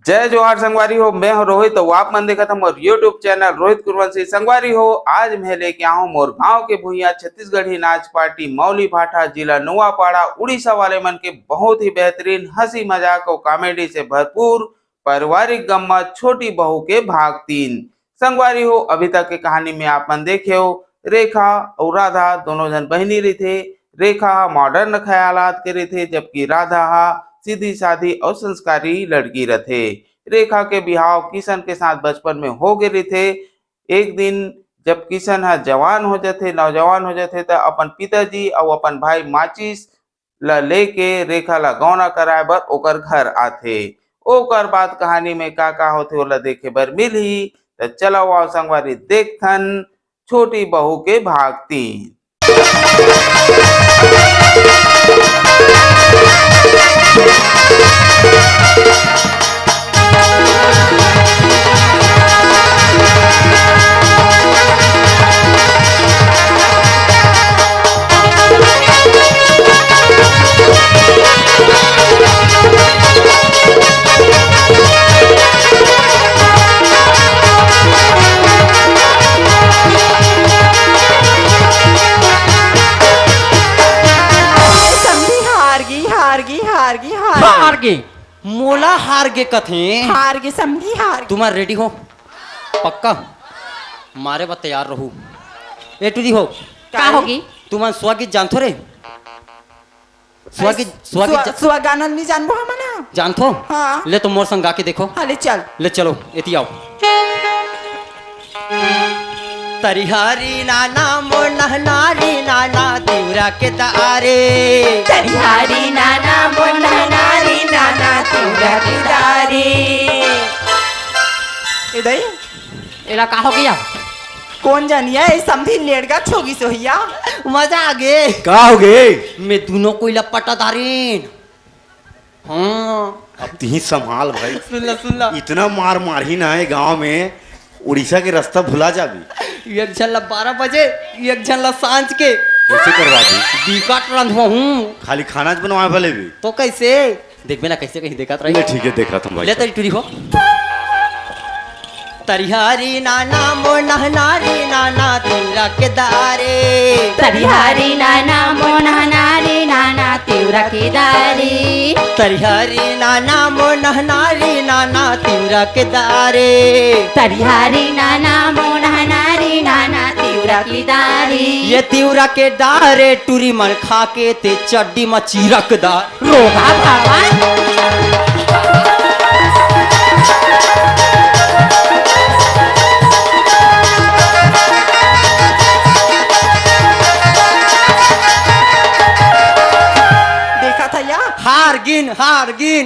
जय जोहार संगवारी हो। मैं हूं रोहित। तो आप मन देखा था मोर यूट्यूब चैनल रोहित कुरवंशी। संगवारी हो, आज मैं लेके आऊं मोर गांव के भुइया छत्तीसगढ़ी नाच पार्टी मौली भाटा जिला नुआपाड़ा उड़ीसा वाले मन के बहुत ही बेहतरीन हंसी मजाक और कॉमेडी से भरपूर पारिवारिक गम्मत छोटी बहू के भाग 3। संगवारी हो, अभी तक के कहानी में आप मन देखे हो रेखा और राधा दोनों जन बहनी रही थे। रेखा मॉडर्न ख्यालात के रही थे, जबकि राधा सीधी साधी और संस्कारी लड़की रथे। रेखा के बिहाव किशन के साथ बचपन में हो गए थे। एक दिन जब किशन जवान हो जाते नौजवान हो जाते तो अपन पिताजी और अपन भाई माचिस ला लेके रेखा ला गौना कराए बर ओकर घर आथे। ओकर बाद कहानी में का होथे ओला देखे बर मिलही। तो चलो आओ संगवारी देखथन छोटी बहू के भाग 3। हार गे मोला हार गे कथे हार गे समझी हार। तुम्हार रेडी हो पक्का मारे बा तैयार रहू। ए टूरी हो का होगी तुम स्वगीत जानथो रे? स्वगीत स्वगानन नहीं जानबो हमना जानथो? हाँ। ले तो मोर संग गा के देखो। हाले चल ले चलो एती आओ। तरिहारी नाना मोर नहनारी नाना तिवरा के तारे तरिहारी नाना मोर नहनारी नाना तिवरा के तारे। इधर एला का हो गया? कौन जानिया ए समधी लेड़गा छोगी सोहिया। मजा आ गे का हो गे? मैं दोनों कोई लपटा दारीन। हाँ अब तीही संभाल भाई। सुन ला इतना मार मारही ना है गांव में, उड़ीसा के रास्ता भुला जाबी। एक झन ला 12 बजे एक झन ला सांझ के कैसे करवा दी? बिकट रंधवा हूँ खाली खाना बनवाए भले भी तो कैसे देखबे ना कैसे कहीं देखा ले ठीक है देखा तुम भाई। ले तरी टूरी हो। तरिहारी नाना मोर नहनारी नाना तिवरा के दारे तरिहारी नाना मोर नहनारी नाना तिवरा के दारे तरिहारी नाना मोर नहनारी नाना तिवरा के दारे तरिहारी नाना मोर नहनारी नाना तिवरा के दारे। ये तिवरा के दारे टूरी मन खा के ते चड्डी में चीरक दार रोगा भगवान हार गिन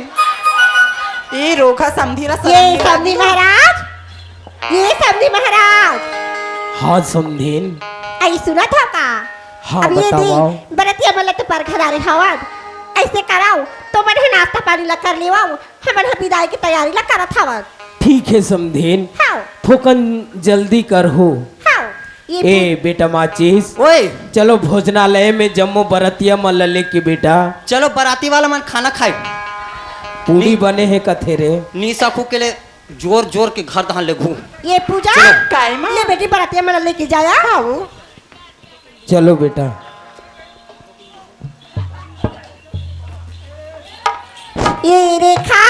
ए रोखा समधी रा ये समधी महाराज ये समधी महाराज। हाँ समधीन आई सुना था का? हाँ अब ये बताओ। दी बरतिया मला तो पर घर आ रहे हवन ऐसे कराओ तो मन नाश्ता पानी ला कर लेवाओ हमन विदाई की तैयारी ला करत हवन। ठीक है समधीन हाँ थोकन जल्दी कर हो। हाँ ए बेटा माचिस ओए चलो भोजनालय में जम्मो बरतिया मल्ले की बेटा। चलो बराती वाला मन खाना खाए। पूरी बने हैं कथे रे नी सखू के लिए जोर जोर के घर दहां लेगू। ये पूजा काय मां ले बेटी बरातिया मला लेके जाया। हाँ चलो बेटा। ये रेखा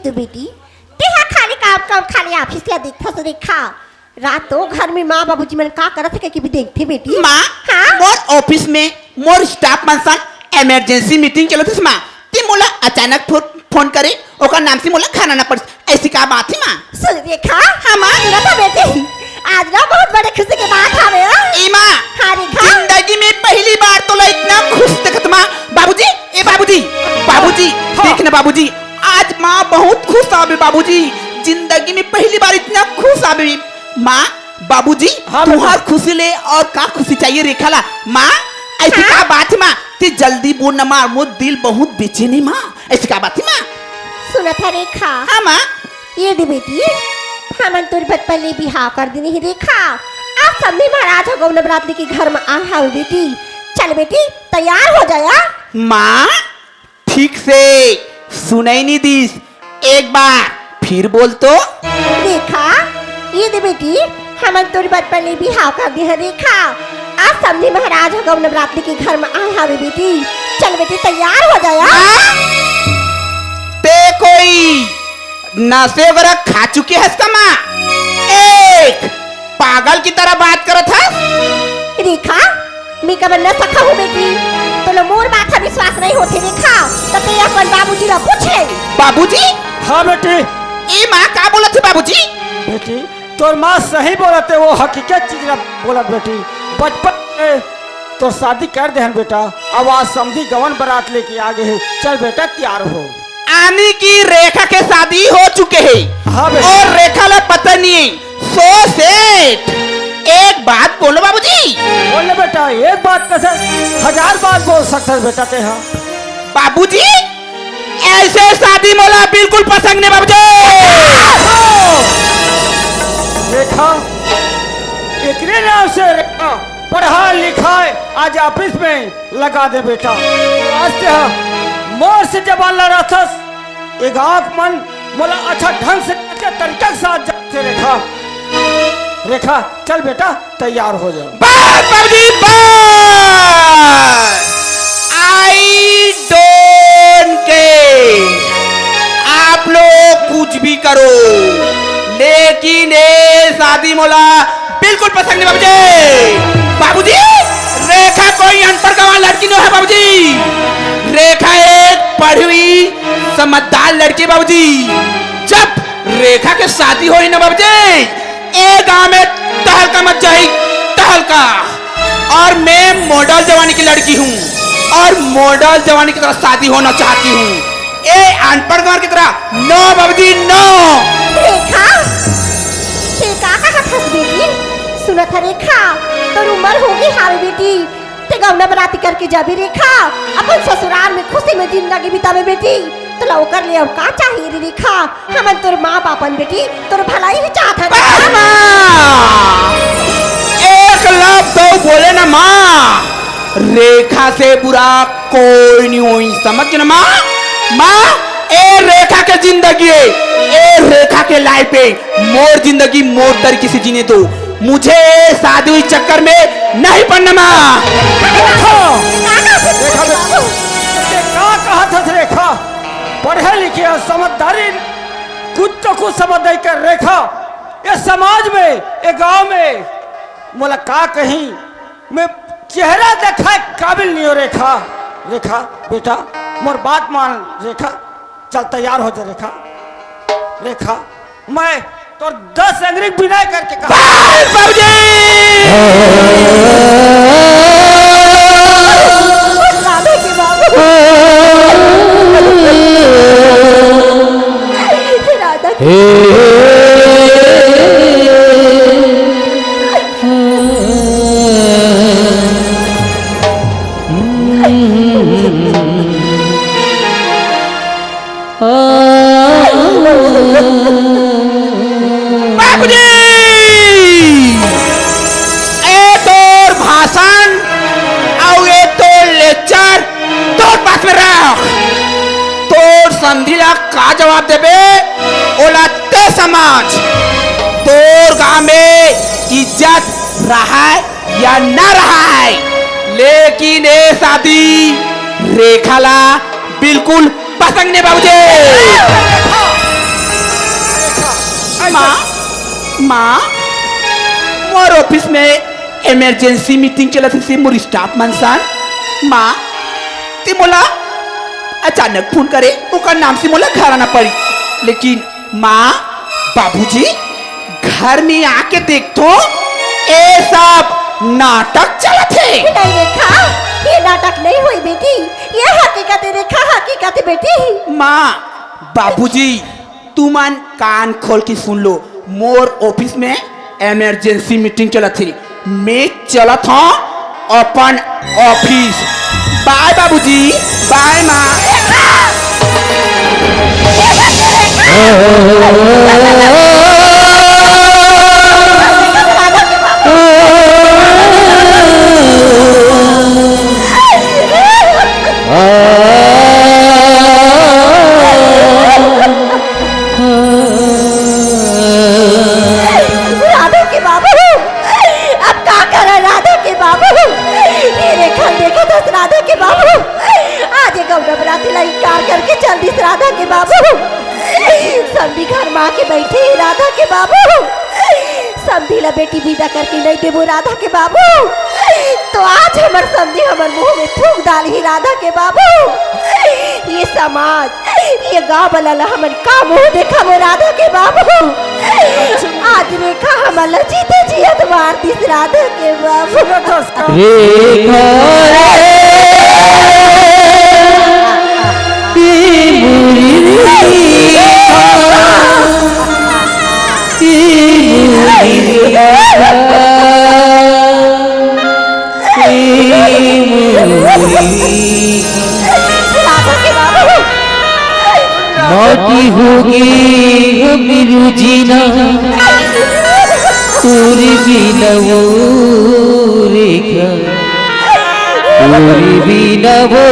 तो बेटी तेहा खाली काम खाली ऑफिस ला देखा तो देखा रातों घर में माँ बाबूजी मन का करत है कि भी देखते बेटी। माँ हाँ? मोर ऑफिस में मोर स्टाफ मन संग इमरजेंसी मीटिंग चलो थी माँ ती मोला अचानक फोन करे ओकर नाम से मोला खाना ना पड़ ऐसी का बात है माँ सुन रेखा हाँ माँ सुना था बेटी आज ना बहुत बड़े खुशी की बात हवे ए माँ हाँ रेखा जिंदगी में पहली बार तो ला इतना खुश देखत माँ बाबूजी ए बाबूजी बाबूजी देख ना बाबूजी आज माँ बहुत खुश आवे बाबूजी जिंदगी में पहली बार इतना खुश आवे माँ बाबूजी हाँ, तुम्हार खुशी ले और का खुशी चाहिए रेखा ला माँ ऐसी का बात है माँ ते जल्दी बोल ना माँ मुझ दिल बहुत बेचैनी माँ ऐसी का बात है माँ सुना था रेखा हाँ माँ ये दे बेटी हमन तोर बचपन ले बिहाव कर देनी है रेखा आज सबने महाराज हो गौ नवरात्रि के घर में आ हाउ बेटी चल बेटी तैयार हो जाया माँ ठीक से सुनाई नहीं दिस एक बार फिर बोल तो रेखा ये दे बेटी हमन तोर बचपन ले बिहाव कर दी है रेखा आज सबने महाराज हो गौ नवरात्रि के घर में आ हाउ बेटी चल बेटी तैयार हो जाया ते कोई नशे वगैरह खा चुके हैं इसका माँ एक पागल की तरह बात करत है रेखा मैं कब न सका हूँ बेटी तो लो मोर माथा विश्वास नहीं होते रेखा तो ते अपन बाबूजी ला पूछे बाबूजी हाँ बेटी ए माँ का बोलत है बाबूजी बेटी तोर माँ सही बोलते वो हकीकत चीज ना बोलत बेटी बचपन में तो शादी कर देहन बेटा अब आज समझी गवन बारात लेके आ गए है चल बेटा तैयार हो आने की रेखा के शादी हो चुके हैं हाँ बेटा। और रेखा ला पता नहीं सो सेठ एक बात बोलो बाबूजी बोले बेटा एक बात कैसे 1000 बात बोल सकते है बेटा ते हाँ बाबूजी ऐसे शादी मोला बिल्कुल पसंद नहीं बाबूजी रेखा इतने नाम से रेखा पढ़ा लिखा है आज ऑफिस में लगा दे बेटा आज से हाँ मोर से जबान लड़ा था एक आंख मन मोला अच्छा ढंग से तरीका के साथ जाते रेखा रेखा चल बेटा तैयार हो जाओ बस बाबूजी बस आई डोंट केयर आप लोग कुछ भी करो लेकिन ये शादी मोला बिल्कुल पसंद नहीं बाबूजी बाबूजी रेखा कोई अनपढ़ गंवार लड़की नहीं है बाबूजी रेखा एक पढ़ी हुई समझदार लड़की बाबूजी जब रेखा के शादी हुई ना बाबूजी एक गांव में तहलका मच जाए तहलका और मैं मॉडल जवानी की लड़की हूँ और मॉडल जवानी की तरह शादी होना चाहती हूँ ए अनपढ़ गंवार की तरह नो बाबूजी नो रेखा ते का खस बेटी सुना था रेखा तो उम्र होगी हाल बेटी ते गौना बराती करके जाबी रेखा अपन ससुराल में खुशी में जिंदगी बितावे बेटी तो लो कर ले और का चाहिए रे रेखा हमन तोर माँ बापन बेटी तोर भलाई ही चाहत है एक लफ्ज तो बोले ना माँ रेखा से बुरा कोई नहीं हुई समझ ना माँ माँ ए रेखा के जिंदगी है ए रेखा के लाइफ है मोर जिंदगी मोर तरीके से जीने दो मुझे शादी हुई चक्कर में नहीं पड़ना माँ रेखा क्या कहा था रेखा पढ़े लिखे और समझदारी कुछ तो कुछ समझ नहीं कर रेखा ये समाज में ये गांव में मोला का कहीं मैं चेहरा देखा काबिल नहीं हो रेखा रेखा बेटा मोर बात मान रेखा चल तैयार हो जा रेखा रेखा मैं तो 10 अंग्रेज विनय करके कहा राधे के बाबू राधा बाबूजी ए तोर भाषण और ये तोर लेक्चर तोर पास में रख तोर संधिला का जवाब देबे ओला ते समाज तोर गांव में इज्जत रहा है या ना रहा है लेकिन ये शादी रेखाला बिल्कुल पसंद नहीं बाबूजी माँ माँ मोर ऑफिस में इमरजेंसी मीटिंग चलत से मोर स्टाफ मनसान माँ ते बोला अचानक फोन करे ओकर नाम से मोला घर आना पड़ी। लेकिन माँ बाबूजी घर में आके देख तो ये सब नाटक चला थे। नहीं रेखा, ये नाटक नहीं हुई बेटी, ये हकीकत है रेखा, हकीकत है बेटी। माँ बाबूजी तुमन कान खोल के सुन लो, मोर ऑफिस में इमरजेंसी मीटिंग चला थी, मैं चला था अपन ऑफिस। बाय बाबूजी, बाय माँ। राधा के बाबू, अब क्या करे राधा के बाबू, ये रेखा देखो तो राधा के बाबू, आज ये गौरव बराती लाई कार करके चल दी राधा के बाबू। समझी घर माँ के बैठे राधा के बाबू, समझी ला बेटी विदा करके नहीं देबो राधा के बाबू, तो आज हमर समझी हमर मुंह में थूक डाल ही राधा के बाबू। ये समाज, ये गाँव वाला ला हमन का मुंह देखा वो राधा के बाबू। आज रेखा हमला जीते जियत मार दिस राधा के बाबू। राधा के बाबू, माटी होगी मेरू जीना तोरी बिना वो रेखा, तोरी बिना वो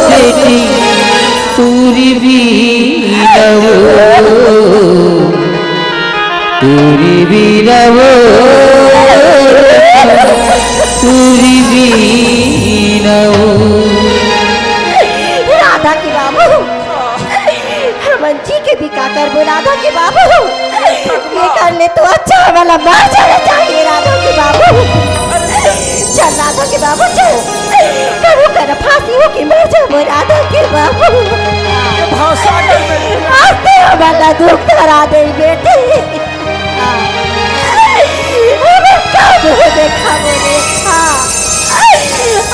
बेटी, तोरी बिना वो, तोरी बिना वो, तोरी बिना वो। राधा के बाबू, हमन जी के भी का करबो राधा के बाबू, ये कर ले तो अच्छा वाला मर जाना चाहिए राधा के बाबू। चल राधा के बाबू चल, करो कर फांसी हो के मर जाबो राधा के बाबू। आज तो हमारा दुख धरा दे बेटे, हमें क्या मुँह देखा वो रेखा,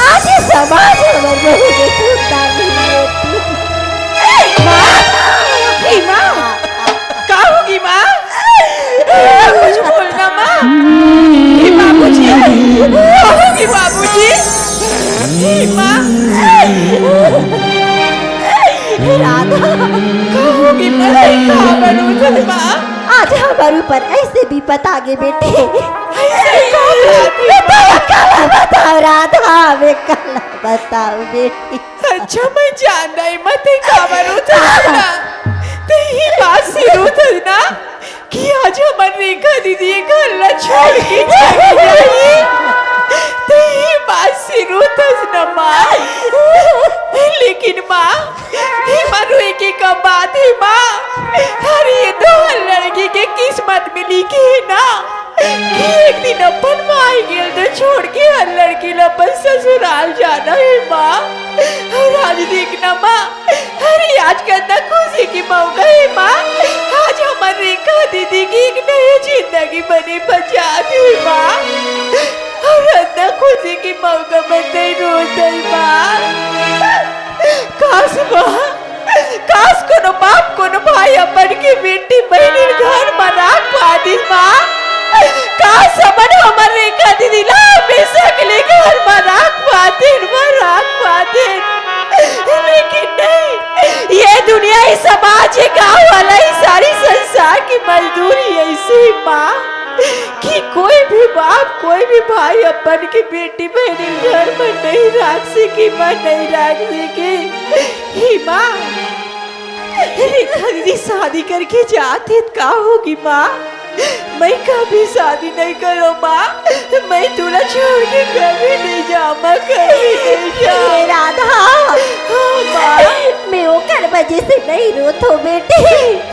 आज ये समाज हमारे मुँह में थूक डाली बेटी। माँ, क्या होगी माँ? कुछ बोलना माँ। बाबूजी, होगी बाबूजी। माँ, राधा, क्या होगी माँ? आज हमारे ऊपर ऐसे भी बता गे बेटे, बताओ राधा, हमें कल बताओ बेटी। अच्छा मैं जान रही मत ना, तो ही बात सिरू ना कि आज हमारे रेखा दीदी घर ला छोड़ के चली गई, तो ही बात सिरू ना माँ। लेकिन माँ, ही मानो एक एक बात है माँ, अरे ये दो लड़की के किस्मत में लिखी है ना कि एक दिन अपन माई गेल तो छोड़ के हर लड़की अपन ससुराल जाना है माँ। और आज देखना माँ, अरे आज कितना खुशी की मौका है माँ, आज हमारी रेखा दीदी की एक नई जिंदगी बनी बचाती है माँ। और इतना खुशी की मौका बनते ही रोते ही माँ। काश माँ, काश कोनो बाप कोनो भाई अपन की बेटी बहनी घर में राख पाती माँ। काश समन हमारे रेखा दीदी ला हमेशा के लिए घर में राख पाते, लेकिन नहीं, ये दुनिया, ये समाज, ये गाँव वाला, ये सारी संसार की मजदूरी ऐसी माँ कि कोई भी बाप, कोई भी भाई अपन की बेटी बहनी घर में नहीं रख सकी, माँ नहीं रख सकी। ही माँ, रेखा दीदी शादी करके जाती क्या होगी माँ? मैं कभी शादी नहीं करो माँ, मैं तुला छोड़ के कभी नहीं जाऊँ, कभी नहीं जाऊँ। राधा, मैं ओकर वजह से नहीं रोत हो बेटे,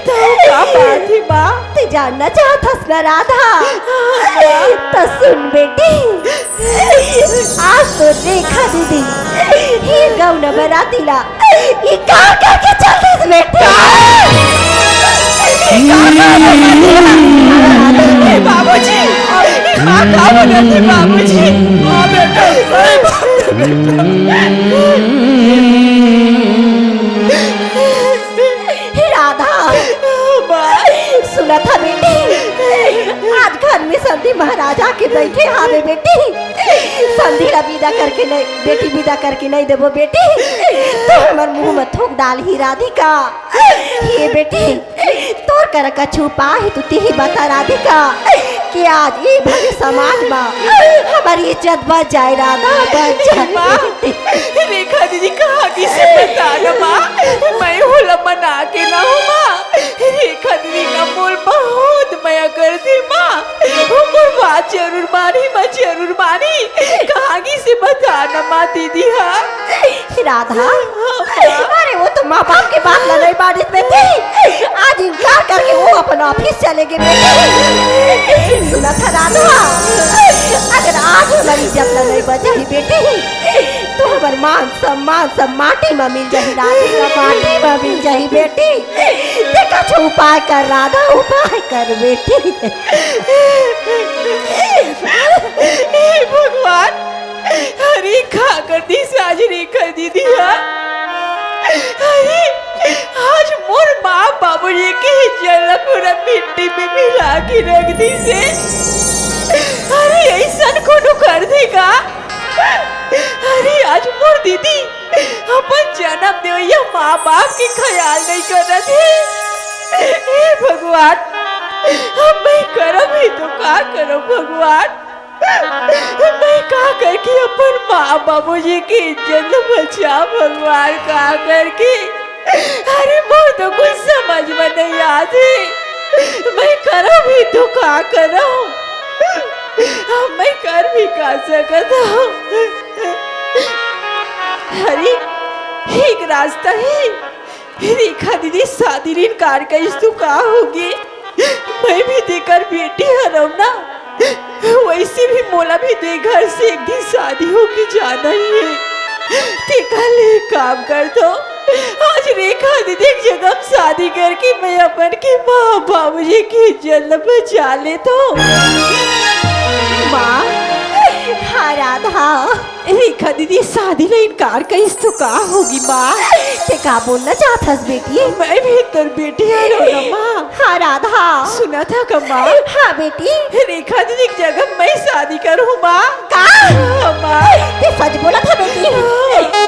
तो क्या बात है माँ? ते जानना चाहतस ना राधा? तो सुन बेटी, आज तो रेखा दीदी ही गौन बरातीला ये का करके चलतीस बेटी? बाबूजी माँ का बोलते बाबूजी राधा सुना था बेटी, आज घर में संधि महाराजा के बैठे हावे बेटी। संधि ला विदा करके नहीं बेटी, विदा करके नहीं देवो बेटी तो हमार मुंह में थूक डाल ही राधिका। ये बेटी तोर कर का छुपा है तू ही बता राधिका कि आज ये भले समाज में हमारी इज्जत बच जाए राधा, बच जाए। रेखा दीदी कहा किसे बता ना माँ, मैं होला मना के ना हूँ माँ। रेखा दीदी का बोल बहुत मया करती माँ, उमर बात जरूर मानी, मैं जरूर मानी। कहा किसे बता ना माँ दीदी। हाँ राधा, अरे वो तो माँ बाप की बात लड़ाई बारिश में थी, आज इनकार करके वो अपन ऑफिस चले गए बेटी। सुना था राधा, अगर आज हमारी इज्जत नहीं बचाई बेटी तो हमार मान सम्मान सब माटी में मिल जाही राधिका, माटी में मिल जाही बेटी। देखा छो उपाय कर राधा, उपाय कर बेटी। भगवान, हरी खा कर दी आज रेखा दीदी। अरे आज मोर माँ बाबूजी की जल पूरा मिट्टी में मिला के रख दी से। अरे ऐसा कोनो कर देगा? अरे आज मोर दीदी अपन जन्म देवैया माँ बाप के ख्याल नहीं कर रहे थे। हे भगवान, अब मैं करब ही तो का करो भगवान? मैं का करके अपन माँ बाबूजी की इज्जत बचा भगवान, का करके? अरे मोर तो कुछ समझ में नहीं आती, मैं करब ही तो का करो? मैं कर भी का सकता हूँ? अरे एक रास्ता है, रेखा दीदी शादी ऋण कार का इस्तु का होगी, मैं भी देकर बेटी हरम ना, वैसे भी मोला भी दे घर से एक दिन शादी होगी जाना ही है। ते कल एक काम कर दो, आज रेखा दीदी की जगह शादी करके मैं अपन की माँ बाबूजी की इज्जत बचा ले तो। माँ, हाँ राधा, रेखा दीदी शादी में इनकार का इस्तु का होगी माँ? ते का बोलना चाहतस बेटी? मैं भी तेरी बेटी है ना माँ। हाँ राधा, सुना था का माँ? हाँ बेटी। रेखा दीदी की जगह मैं शादी करूँ माँ? का? हाँ, माँ। ते सच बोला था बेटी,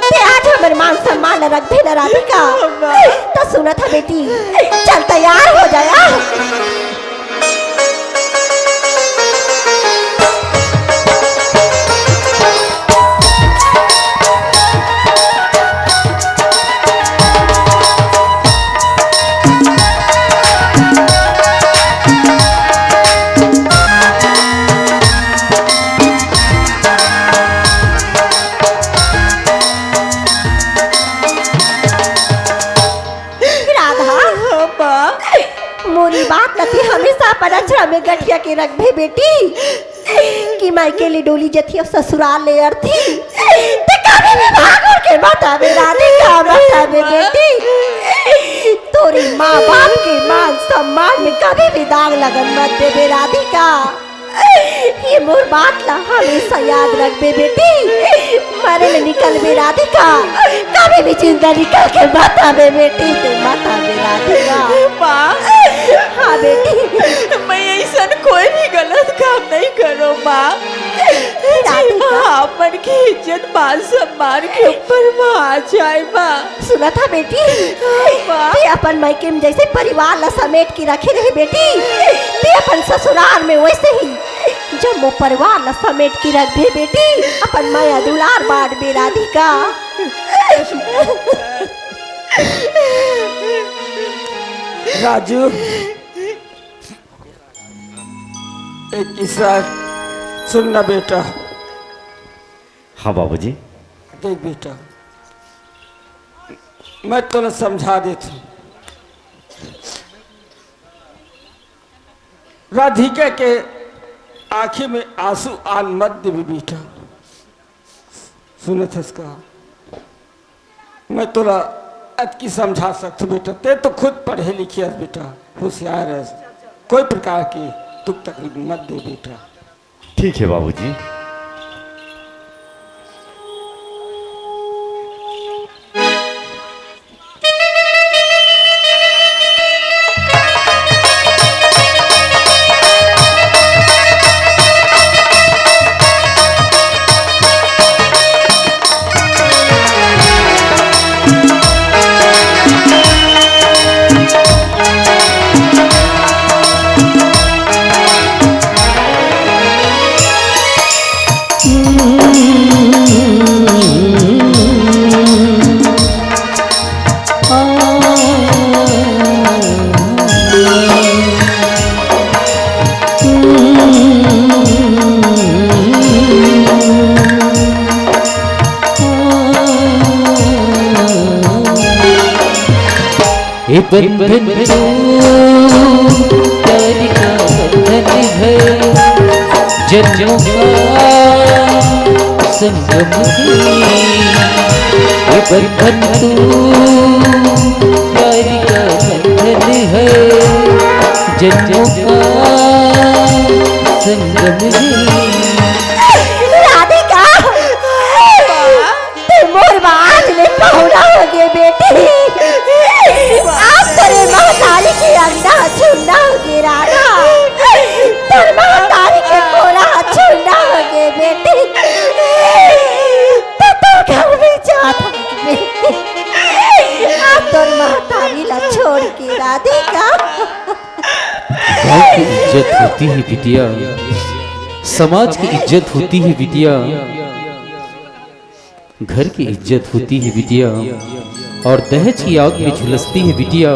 ते आज हमारे मान सम्मान रख दे ना राधिका। तो सुना था बेटी, चल तैयार हो जाया। मोरी बात नथी हमेशा अपन अछरा में गठिया के रख भे बेटी कि माई के लिए डोली जथी ससुराल ले अर्थी ते कभी भी भागोर के बतावे राधिका, बतावे बेटी तोरी माँ बाप के मान सम्मान में कभी भी दाग लगन मत देवे राधिका। ये मोर बात ला हमेशा याद रख बे बेटी, मरे में निकल बे राधिका, कभी भी जिंदा निकल के मत आवे बेटी, तू मत आवे राधिका। माँ, हाँ बेटी, मैं ऐसा कोई भी गलत काम नहीं करो माँ। माँ अपन की इज्जत मान सम्मान के ऊपर माँ आ जाए माँ। सुना था बेटी, ते अपन मायके में जैसे परिवार ला समेट के रखे रहे बेटी, ते अपन ससुराल में वैसे ही जब वो परिवार ला समेट के रख दे बेटी, अपन माया दुलार बांट बे राधिका। राजू, एक किस्सा सुनना बेटा। हाँ बाबूजी। देख बेटा, मैं तुम्हें समझा देता हूँ। राधिका के आंखें में आंसू आन मत दे बेटा। सुने थे इसका मैं तोरा अतकी समझा सकता बेटा। ते तो खुद पढ़े लिखे है बेटा, होशियार है, कोई प्रकार की तुक तकलीफ मत दे बेटा। ठीक है बाबूजी। बंधन तो प्यार का बंधन है, जन्मों का संगम है। ये बंधन तो प्यार का बंधन है, जन्मों का संगम है। राधिका ते मोर बाज ले पहुना हो गए बेटी। आप तेरे महतारी के अंडा छुंडा हो गए राधा, तेरे महतारी के कोरा छुंडा हो गए बेटी। तो घर में जाता बेटी, आप तो महतारी ला छोड़ के राधिका। गाँव की इज्जत होती है बिटिया, समाज की इज्जत होती है बिटिया, घर की इज्जत होती है बिटिया, और दहेज की आग में झुलसती है बिटिया,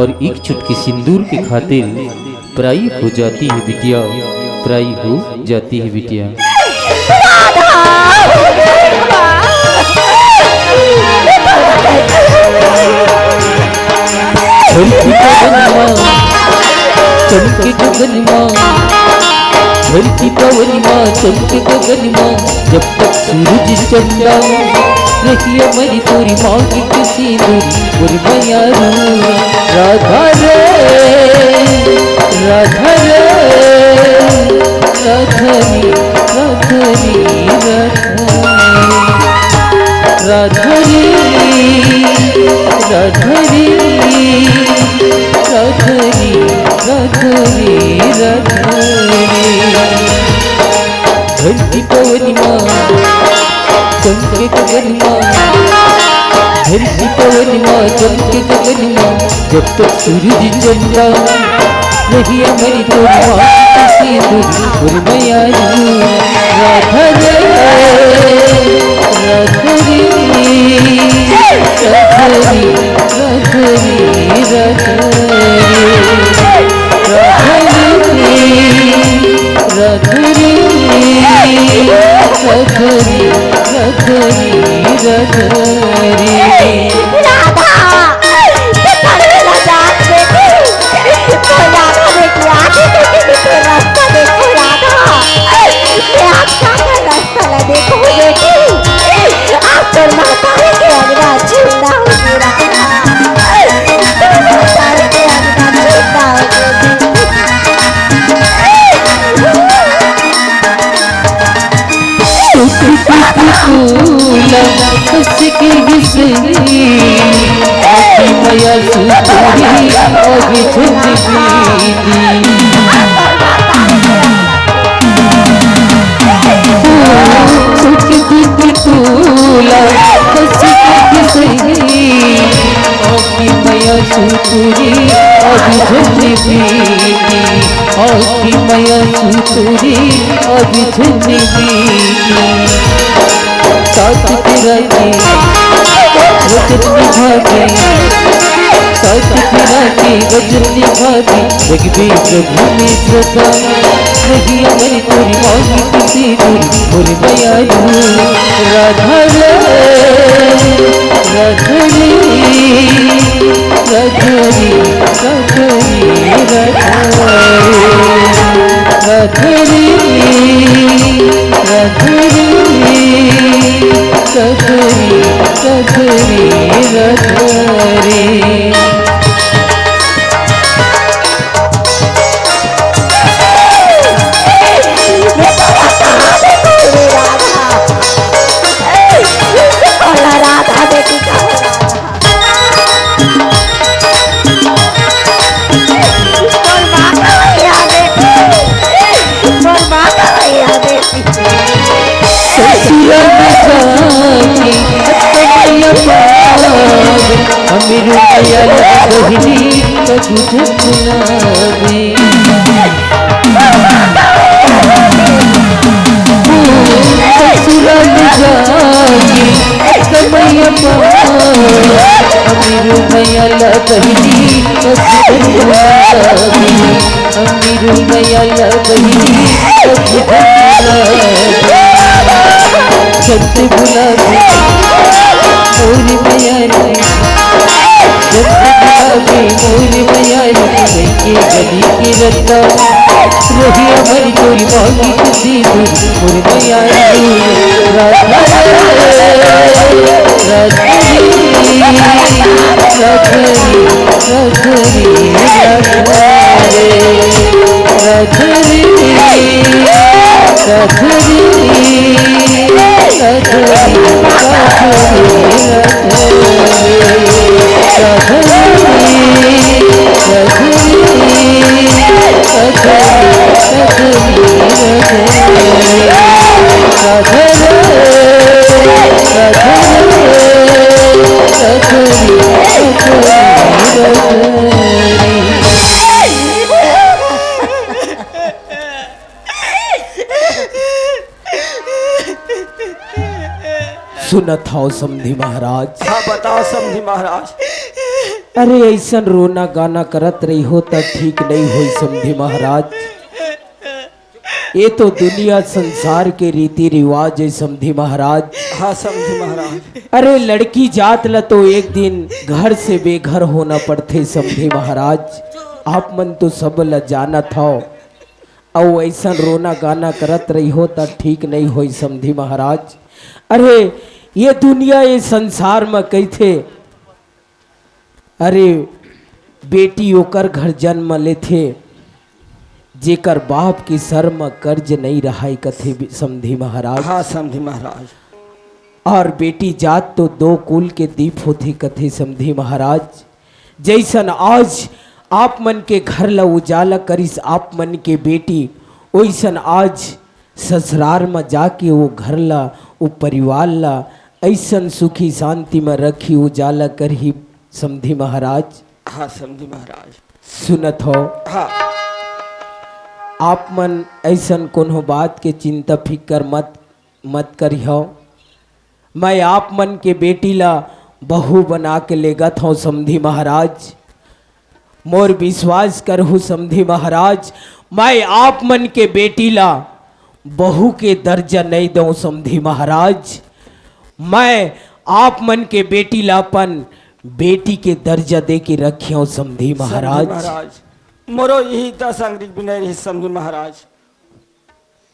और एक चुटकी सिंदूर के खातिर पराई हो जाती है बिटिया, पराई हो जाती है बिटिया। चमके गगन माँ, धरती पवन माँ, चमके गगन माँ, जब तक सूरज चंदा रही हमारी तोरी माँ की किसी दूरी मैया राधा रे, राधा रे, राधरी राधरी राधरी राधरी राधरी राधरी राधरी। धरती पवन माँ, चमके गगन माँ, धरती पवन माँ, चमके गगन माँ, जब तक सूरज चंदा रही हमारी तोरी माँ की दूरी मैया राधा रे, राधरी राधरी राधरी राधरी राधरी राधरी राधरी राधरी। राधा ते पढ़े ला जात बेटी, तो राधा बेटी आगे बेटी तो रास्ता देखो राधा, ये आपका रास्ता ला देखो बेटी। आप तो महतारी के अंगना छूना हो गए राधा, तो महतारी के अंगना छूना हो गए। उसकी हिस्सेरी आखी मैया सुतरी अभी झुंझी तूला उसकी हिस्सेरी आखी मैया सुतरी अभी झुंझी आखी मैया सुतरी अभी झुंझी। साथ फिरा के वचन निभागे, साथ फिरा के वचन निभागे, जगबे प्रभु में श्रद्धा रही हमारी तोरी माँ की किसी दूरी और मैया राधा रे, राधरी राधरी राधरी राधरी। राधे राधे राधा बेटी का अमीर दयाल कहली तुझे बुलावे ससुराल जाके कमैया अमीर दयाल कहली तुझे बुलावे अमीर दयाल कहली तुझे बुलावे जब बुलावे मोरी मयारी जब बुलावे मोरी मयारी के गली की रत्ता रही हमारी कोई मांगी तुझी मोरी मयारी राधा सुनत हो समधी महाराज। हाँ बताओ समधी महाराज। अरे ऐसा रोना गाना करत रही हो तो ठीक नहीं हुई समधी महाराज। ये तो दुनिया संसार के रीति रिवाज है समधी महाराज। हाँ समधी महाराज। अरे लड़की जात ल तो एक दिन घर से बेघर होना पड़ते समधी महाराज। आप मन तो सब ल जानत हो और ऐसा रोना गाना करत रही हो तो ठीक नहीं हुई समधी महाराज। अरे ये दुनिया ये संसार में कही थे अरे बेटी ओकर घर जन्म ले थे जेकर बाप की सर में कर्ज नहीं रहा कथे समधी महाराज। हाँ समधी महाराज। और बेटी जात तो दो कुल के दीप होते कथे समधी महाराज। जैसन आज आप मन के घर ला उजाला करिस आप मन के बेटी वैसन आज ससुराल में जाके वो घर ला वो परिवार ला ऐसन सुखी शांति में रखी उजाला करही समधी महाराज। हाँ समधी महाराज। सुनत हो हाँ आप मन ऐसन कोनो बात के चिंता फिकर मत करियो। मैं आप मन के बेटी ला बहू बना के लेगत हूँ समधी महाराज। मोर विश्वास करहु समधी महाराज। मैं आप मन के बेटी ला बहू के दर्जा नहीं दूँ समधी महाराज। मैं आप मन के बेटी ला अपन बेटी के दर्जा दे के रखियो समधी महाराज। मोरो यही 10 अंग्रेज बिना रही समधी महाराज।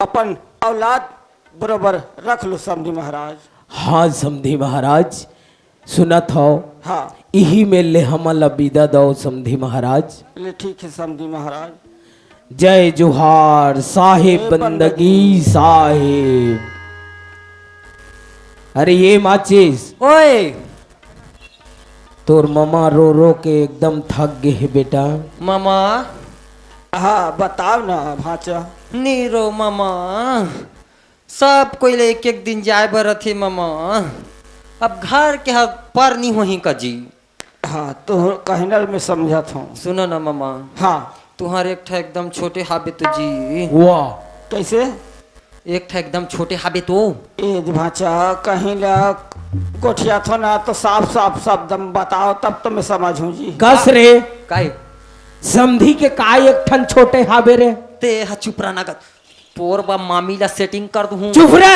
अपन औलाद बरोबर रख लो समधी महाराज। हाँ समधी महाराज। सुनत हो हाँ यही में ले हमला विदा दो समधी महाराज। ले ठीक है समधी महाराज। जय जोहार साहेब बंदगी साहेब। अरे ये माचिस ओए तोर ममा रो रो के एकदम थक गए है बेटा। मामा हाँ बताओ ना भाचा। नीरो मामा सब कोई ले एक दिन जाए बर थे मामा। अब घर के हक पर नहीं हो का जी। हाँ तो कहनल में समझत हूँ। सुनो ना मामा हाँ तुम्हारे एक ठा एकदम छोटे हाबे तो जी। वाह कैसे एक ठा एकदम छोटे हाबे तो ए भाचा कहीं ला गोठिया थो ना तो साफ साफ शब्द बताओ तब तो मैं समझूं जी। कस रे काय समधी के काय एक ठन छोटे हाबे रे। ते हा चुप रहना का तोर बा मामी ला सेटिंग कर दूं। चुप रे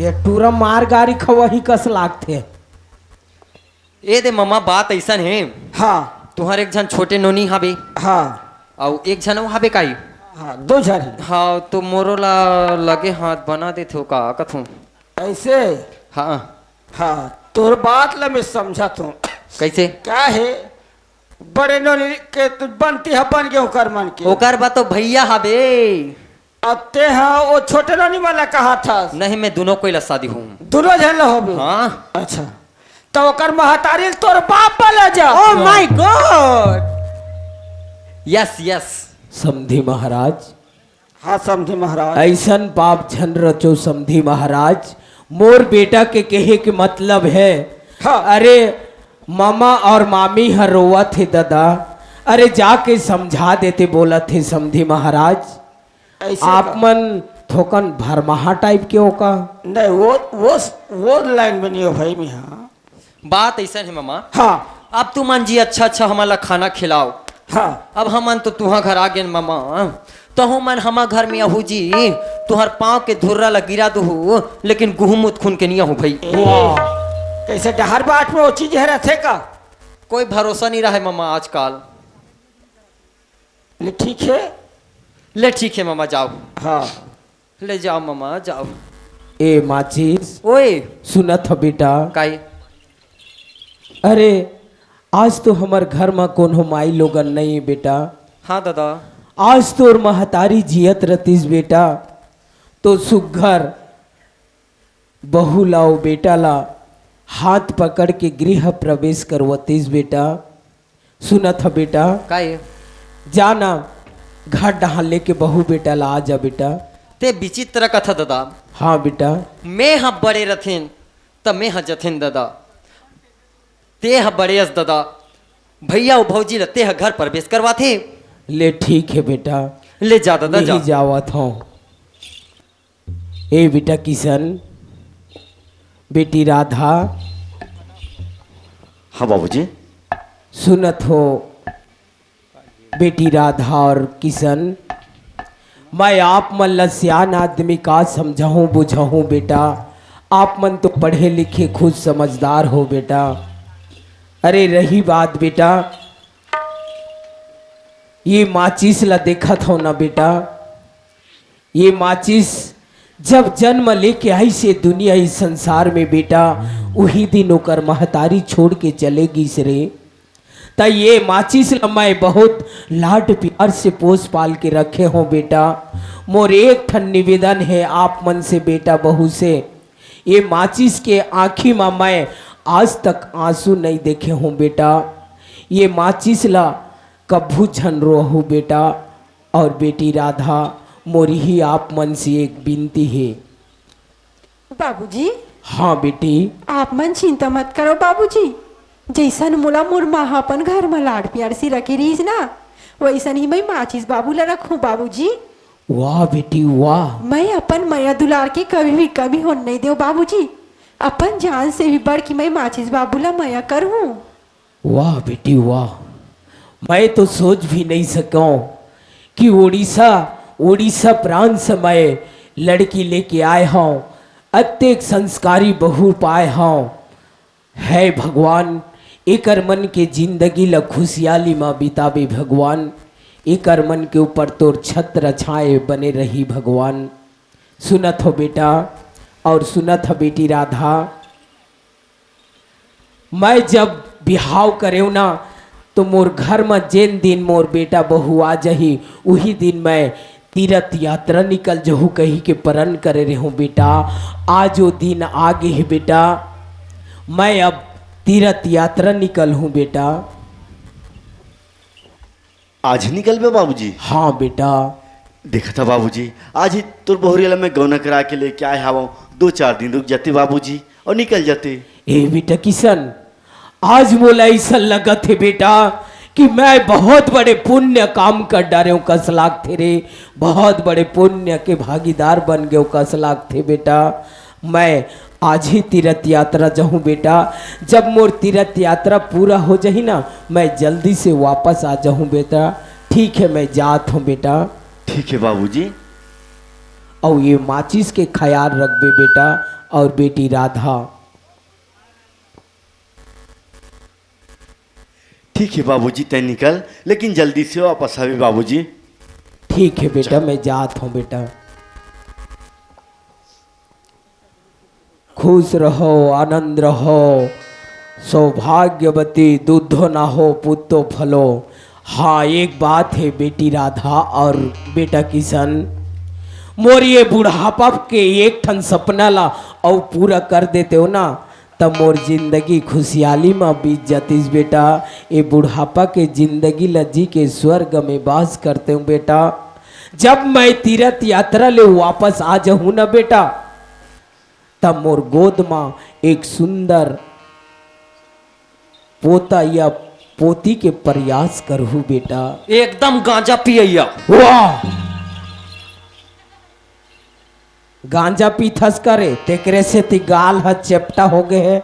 ये टूरा मार गारी खवही कस लागथे। ए दे मामा बात ऐसा है हाँ तुम्हारे एक जन छोटे नोनी हाबे हाँ और एक जन वो हाबे काई। हाँ 2 जन। हाँ तो मोरो ला लगे हाथ बना देते हो का कथूं। ऐसे हाँ हाँ तोर बात ला मैं समझा तू कैसे? क्या है बड़े नोनी के तू बनती है बन गए कर मन के ओकर बा तो भैया हबे। अते हाँ वो छोटे नोनी वाला कहा था नहीं, मैं दोनों कोई शादी हूँ। दोनों जन हो बे। हाँ। अच्छा तो ओकर महतारी तोर बाप वाला जा। Oh my God. Yes yes. समधी महाराज, हाँ समझी महाराज। ऐसन पाप झन रचो समधी महाराज। मोर बेटा के कहे के मतलब है हाँ। अरे मामा और मामी हर रोवा थे दादा, अरे जाके समझा देते बोला थे समधी महाराज। ऐसे आप का? मन थोकन भरमाहा टाइप के हो का? नहीं वो लाइन में नहीं हो भाई मैं। हाँ बात ऐसा है मामा। हाँ अब तू मन जी अच्छा अच्छा हमारा खाना खिलाओ। हाँ अब हमन तो तुहा घर आ गए मामा, तो मन हमा घर में आहू जी तुहर पाँव के धुर्रा ला गिरा दू, लेकिन गुहूम उत्खुन के नहीं आहू भाई। कैसे डहर बाट में वो चीज है रथे का? कोई भरोसा नहीं रहा है मामा आजकल। ले ठीक है। ले ठीक है मामा, जाओ। हाँ ले जाओ मामा जाओ। ए माचिस ओए सुनत हो बेटा, काई? अरे आज तो हमार घर में कोनो माई लोगन नहीं है बेटा। हाँ दादा। आज तोर महतारी जियत रतीस बेटा, तो सुघर बहू लाओ बेटा ला हाथ पकड़ के गृह प्रवेश करवतीस बेटा। सुनत है बेटा, काई? जाना घाट डहा लेके बहू बेटा ला आ जा बेटा। ते विचित्र कथा दादा। हाँ बेटा। मैं हाँ बड़े रथिन तब मैं हाँ जथिन दादा। ते हाँ बड़े अस दादा, भैया और भौजी रते हैं घर प्रवेश करवा थे। ले ठीक है बेटा, ले जा दादा जा। नहीं जावत हूँ। ए बेटा किशन, बेटी राधा, हाँ बाबूजी। सुनत हो बेटी राधा और किशन, मैं आप मन ला सियान आदमी का समझाऊं बुझाऊं बेटा। आप मन तो पढ़े लिखे खुद समझदार हो बेटा। अरे रही बात बेटा, ये माचिस ला देखा था ना बेटा, ये माचिस जब जन्म लेके आई से दुनिया इस संसार में बेटा, वही दिन ओकर महतारी छोड़ के चलेगी रे। त ये माचिस ला मैं बहुत लाड प्यार से पोस पाल के रखे हो बेटा। मोर एक ठन निवेदन है आप मन से बेटा बहू से, ये माचिस के आँखी में मैं आज तक आंसू नहीं देखे हूँ बेटा। ये माचिस ला कभू झन रोहू बेटा। और बेटी राधा, मोरी ही आप मन से एक विनती है। बाबूजी हाँ बेटी। आप मन चिंता मत करो बाबूजी। जैसन मोला मोर माँ अपन घर में लाड प्यार से रखे रहीस ना, वैसन ही मैं माचिस बाबू ला रखूं बाबूजी। वाह बेटी वाह। मैं अपन मैया दुलार के कभी भी कमी होने नहीं दो बाबूजी। अपन जान से भी बढ़ के मैं माचिस बाबू ला मैया करूं। वाह बेटी वाह। मैं तो सोच भी नहीं सकूं कि उड़ीसा प्रांत से मैं लड़की लेके आए हूँ, अत्येक संस्कारी बहू पाए हूँ। है भगवान एकर मन के जिंदगी ला खुशहाली में बितावे भगवान। एकर मन के ऊपर तोर छत्र छाए बने रही भगवान। सुनत हो बेटा और सुनत हो बेटी राधा, मैं जब बिहाव करेऊ ना तो मोर घर में जेन दिन मोर बेटा बहू आ जही, वही दिन मैं तीर्थ यात्रा निकल जहू कही के प्रण करे रहूँ बेटा। आज वो दिन आगे है बेटा, मैं अब तीर्थ यात्रा निकल हूँ बेटा। आज ही निकल बे बाबूजी? हाँ बेटा। देखा था बाबूजी, आज ही तुर बहुरिया में गौना करा के लेके आए हवा। 2-4 दिन रुक जाते बाबूजी और निकल जाते। ए बेटा किशन, आज मोला ऐसा लगा थे बेटा कि मैं बहुत बड़े पुण्य काम कर डारे हूँ। कसलाक थे रे, बहुत बड़े पुण्य के भागीदार बन गए। कसलाक थे बेटा। मैं आज ही तीर्थ यात्रा जाऊँ बेटा। जब मोर तीर्थ यात्रा पूरा हो जाही ना, मैं जल्दी से वापस आ जाऊँ बेटा। ठीक है, मैं जात हूँ बेटा। ठीक है बाबूजी। और ये माचिस के ख्याल रखबे बेटा। और बेटी राधा, ठीक है बाबूजी, तय निकल, लेकिन जल्दी से वापस आवे बाबूजी। ठीक है बेटा, मैं जात हूँ बेटा। खुश रहो, आनंद रहो, सौभाग्यवती, दूधो ना हो पुत्तो फलो। हाँ, एक बात है बेटी राधा और बेटा किशन, मोर ये बुढ़ापा के एक ठन सपना ला और पूरा कर देते हो ना, तब मोर जिंदगी खुशहाली में बीत जातीस बेटा। ये बुढ़ापा के जिंदगी लज्जी के स्वर्ग में वास करते हूँ बेटा। जब मैं तीर्थ यात्रा ले वापस आ जाऊँ ना बेटा, तब मोर गोद में एक सुंदर पोता या पोती के प्रयास करहूँ बेटा। एकदम गांजा पियैया। वाह, गांजा पीथस करे तेकरे से ती गाल ह चेपटा हो गए है,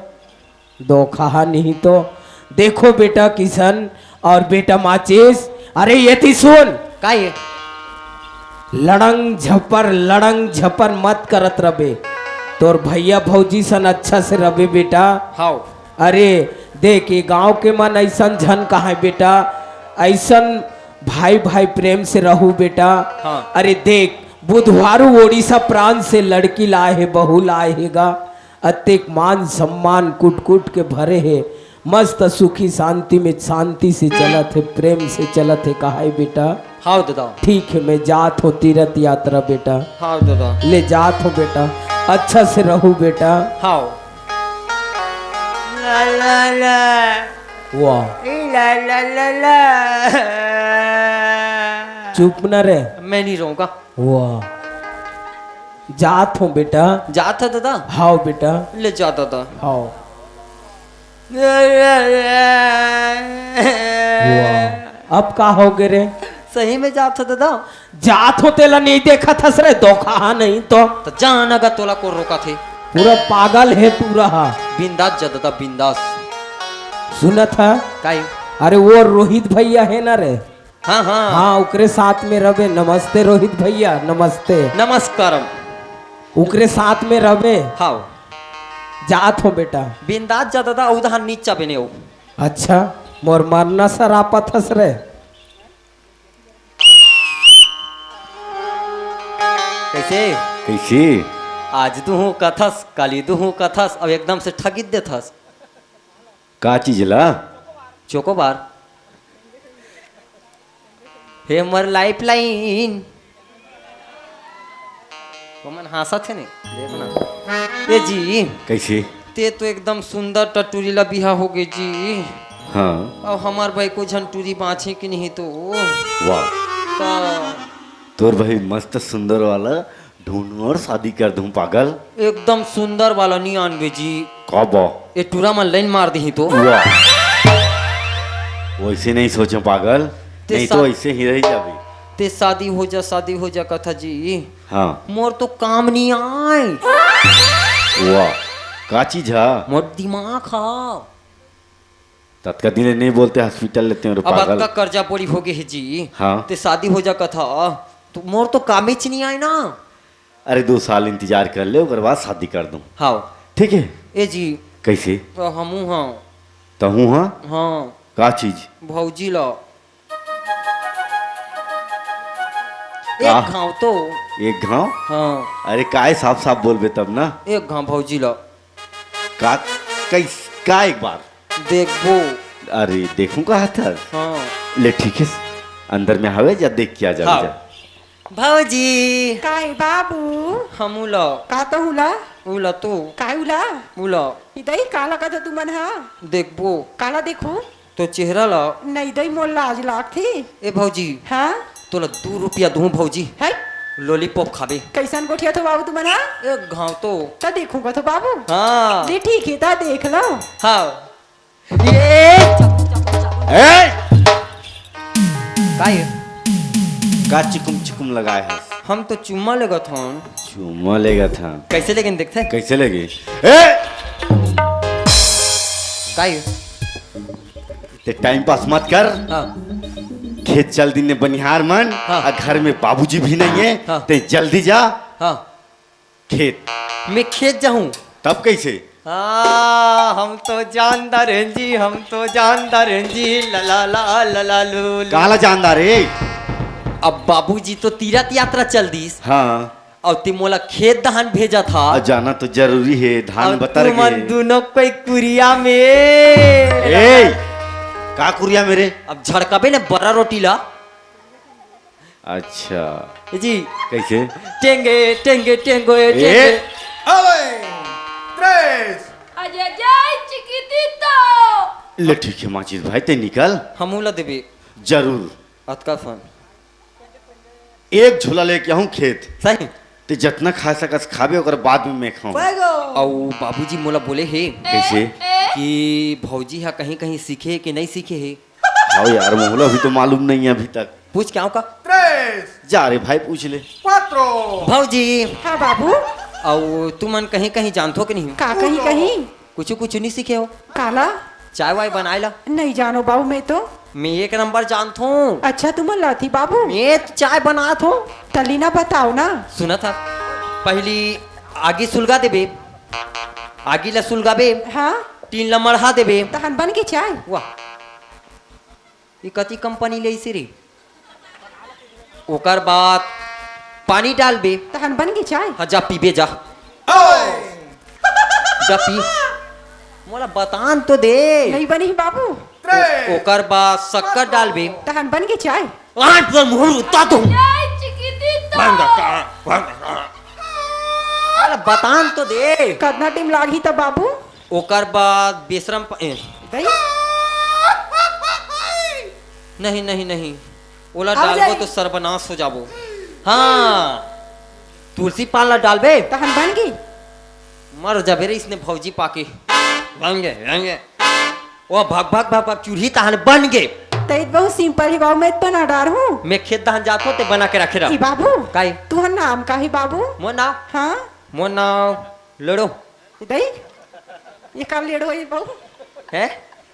दो खा नहीं तो। देखो बेटा किशन और बेटा माचिस, अरे ये थी सुन, का ये लड़ंग झपर मत करत रबे, तोर भैया भौजी सन अच्छा से रबे बेटा। हाउ अरे देख, ये गांव के मन ऐसन झन कहा है बेटा, ऐसन भाई भाई प्रेम से रहू बेटा। हाँ। अरे देख, बुधवारू ओडिशा प्रांत से लड़की लाए है, बहू लाए हैगा, अत्येक मान सम्मान कुट कुट के भरे है, मस्त सुखी शांति में शांति से चलत है, प्रेम से चलत है, कहा है बेटा। हाउ दादा। ठीक है, मैं जात हो तीर्थ यात्रा बेटा, हाउ दादा। ले जात हो बेटा, अच्छा से रहू बेटा। हाउ ला ला ला वाह, ला ला ला ला। चुप न रे। मैं नहीं रहूंगा। वाह, जात हूँ बेटा। जाता दादा। हाओ बेटा, ले जा दादा। हाओ। वाह, अब का हो गए रे? सही में जाता दादा। जात हो तेला नहीं देखा था सरे, धोखा नहीं तो जाना गा तोला को रोका थे। पूरा पागल है तू रहा। बिंदास जा दादा, बिंदास। सुना था? काई? अरे वो रोहित भैया है ना रे? हाँ हाँ हाँ, उकरे साथ में रवे। नमस्ते रोहित भैया, नमस्ते। नमस्कारम। उकरे साथ में रवे। हाउ जात हो बेटा। बिंदास जा दादा, उधर नीचा बने हो। अच्छा, मोर मरना सर आपत हस रे। कैसे कैसे? आज दुहू कथस, काली दुहू कथस, अब एकदम से ठगित देथस। का चीज ला? चोकोबार। हे मर लाइफ लाइन। तो मन हंसा थे ने, देखो ना। ए जी, कैसे? ते तो एकदम सुंदर टटूरी ला बिहा हो गई जी। हाँ। अब हमार भाई को झंटूरी बाँचे कि नहीं तो। वाह, तो तोर भाई मस्त सुंदर वाला ढूंढ और शादी कर दूं पागल। एकदम सुंदर वाला नहीं आनबे जी। कब? ये टूरा में लाइन मार दी तो। वाह, वैसे नहीं सोचो पागल, ते नहीं तो ऐसे ही रह जाबे। ते शादी हो जा कथा जी। हाँ। मोर तो काम नहीं आए। वाह, का चीज है? मोर दिमाग हा। तत्का दिन नहीं बोलते, हॉस्पिटल लेते हैं रे अब पागल। आपका कर्जा पड़ी हो गई है जी। हाँ। ते शादी हो जा कथा, तो मोर तो काम ही नहीं आए ना। अरे 2 साल इंतजार कर ले, उसके बाद शादी कर दूं। हाँ ठीक है? ए जी, कैसे? तो हमू हाँ। तहू? हाँ। हाँ का चीज? भौजी ला का? एक घाव तो। एक घाव? हाँ अरे काय साफ साफ बोलबे तब ना। एक घाव भौजी ला का? कैस का? एक बार देखबो। अरे देखूं का था। हाँ ले ठीक है, अंदर में हवे जा, देख के आ जा। हाँ। जा। भौजी काय बाबू हमू ला का तो हुला उला तो काय हुला उला इदई काला का तू मन हा देखबो काला देखो तो चेहरा ला। नहीं दई मोल लाज लाग थी। ए भौजी, हाँ तोला 2 रुपया दूं भौजी, है लॉलीपॉप खाबे। कैसन गोठिया तो बाबू तू मन हा एक घाव तो। ता देखूंगा तो बाबू। हाँ ले ठीक है ता देख लो। हाँ ये काय का चिकुम चिकुम लगाए है? हम तो चुम्मा लेगा था। चुम्मा लेगा था? कैसे लेकिन देखते कैसे लगे? काय ते टाइम पास मत कर। हाँ खेत चल दिन बनिहार मन। हाँ। और घर में बाबूजी भी नहीं है। हाँ। ते जल्दी जा हाँ खेत। मैं खेत जाऊं? तब कैसे? हम तो जानदार हैं जी, हम तो जानदार हैं जी। ला ला ला ला ला लू लू। काला जानदार है? अब बाबूजी तो तीर्थ यात्रा चल दीस। हाँ। और ती मोला खेत धान भेजा था जाना तो जरूरी है, धान और बतर तुमन के। दोनों कोई कुरिया में ए का कुरिया मेरे? अब झड़काबे ने बड़ा रोटी ला अच्छा जी कैसे? टेंगे टेंगे टेंगो ए टेंगे ले ठीक है माचिस भाई ते निकल। हमू ला देबे जरूर अतका फोन एक झोला लेके आऊं खेत, सही ते जितना खा सकस खाबे ओकर बाद में मैं खाऊं। और बाबूजी मोला बोले हे कैसे? कि भौजी हा कहीं कहीं सीखे है कि नहीं सीखे है। आओ यार मोहला अभी तो मालूम नहीं है अभी तक। पूछ क्या का जा रे भाई पूछ ले। भौजी हाँ बाबू और तुमन कहीं कहीं जानतो कि नहीं का कहीं कहीं कुछ कुछ नहीं सीखे हो काला चाय वाय बनाए ला नहीं जानो बाबू मैं तो। मैं एक नंबर जानता हूँ अच्छा तुम लाथी बाबू मैं तो चाय बनात हूँ। तली ना बताओ ना। सुना था पहली आगे सुलगा देबे आगे ला सुलगाबे हाँ 3 ला मढ़ा देबे तहन बन के चाय वाह ये कति कंपनी ले रे ओकर बाद पानी डालबे तहन बन के चाय। हाँ जा पीबे जा जा पी मोला बतान तो दे नहीं बनी बाबू ओकर बाद शक्कर डालबे तहन बन के चाय। आठ पर मुहर उता दो अरे बतान तो दे कितना टाइम लागी तब बाबू। ओकर बाद बेशरम दही नहीं नहीं नहीं ओला आओ डालबो जाई। तो सर्वनाश हो जाबो। हाँ तुलसी पान ला डालबे तहन बन गई। मर जाबे रे इसने भौजी पाके बंगे बंगे ओ भाग भाग भाग भाग चूल्ही तहन बन गे। तई बहुत सिंपल है बाबू मैं बना डार हूँ। मैं खेत दहन जातो ते बना के रखे रहा बाबू काई तुहर नाम का है बाबू। मोर नाम हाँ मोर नाम लड़ो दही ये काल लेड़ो ये बाबू है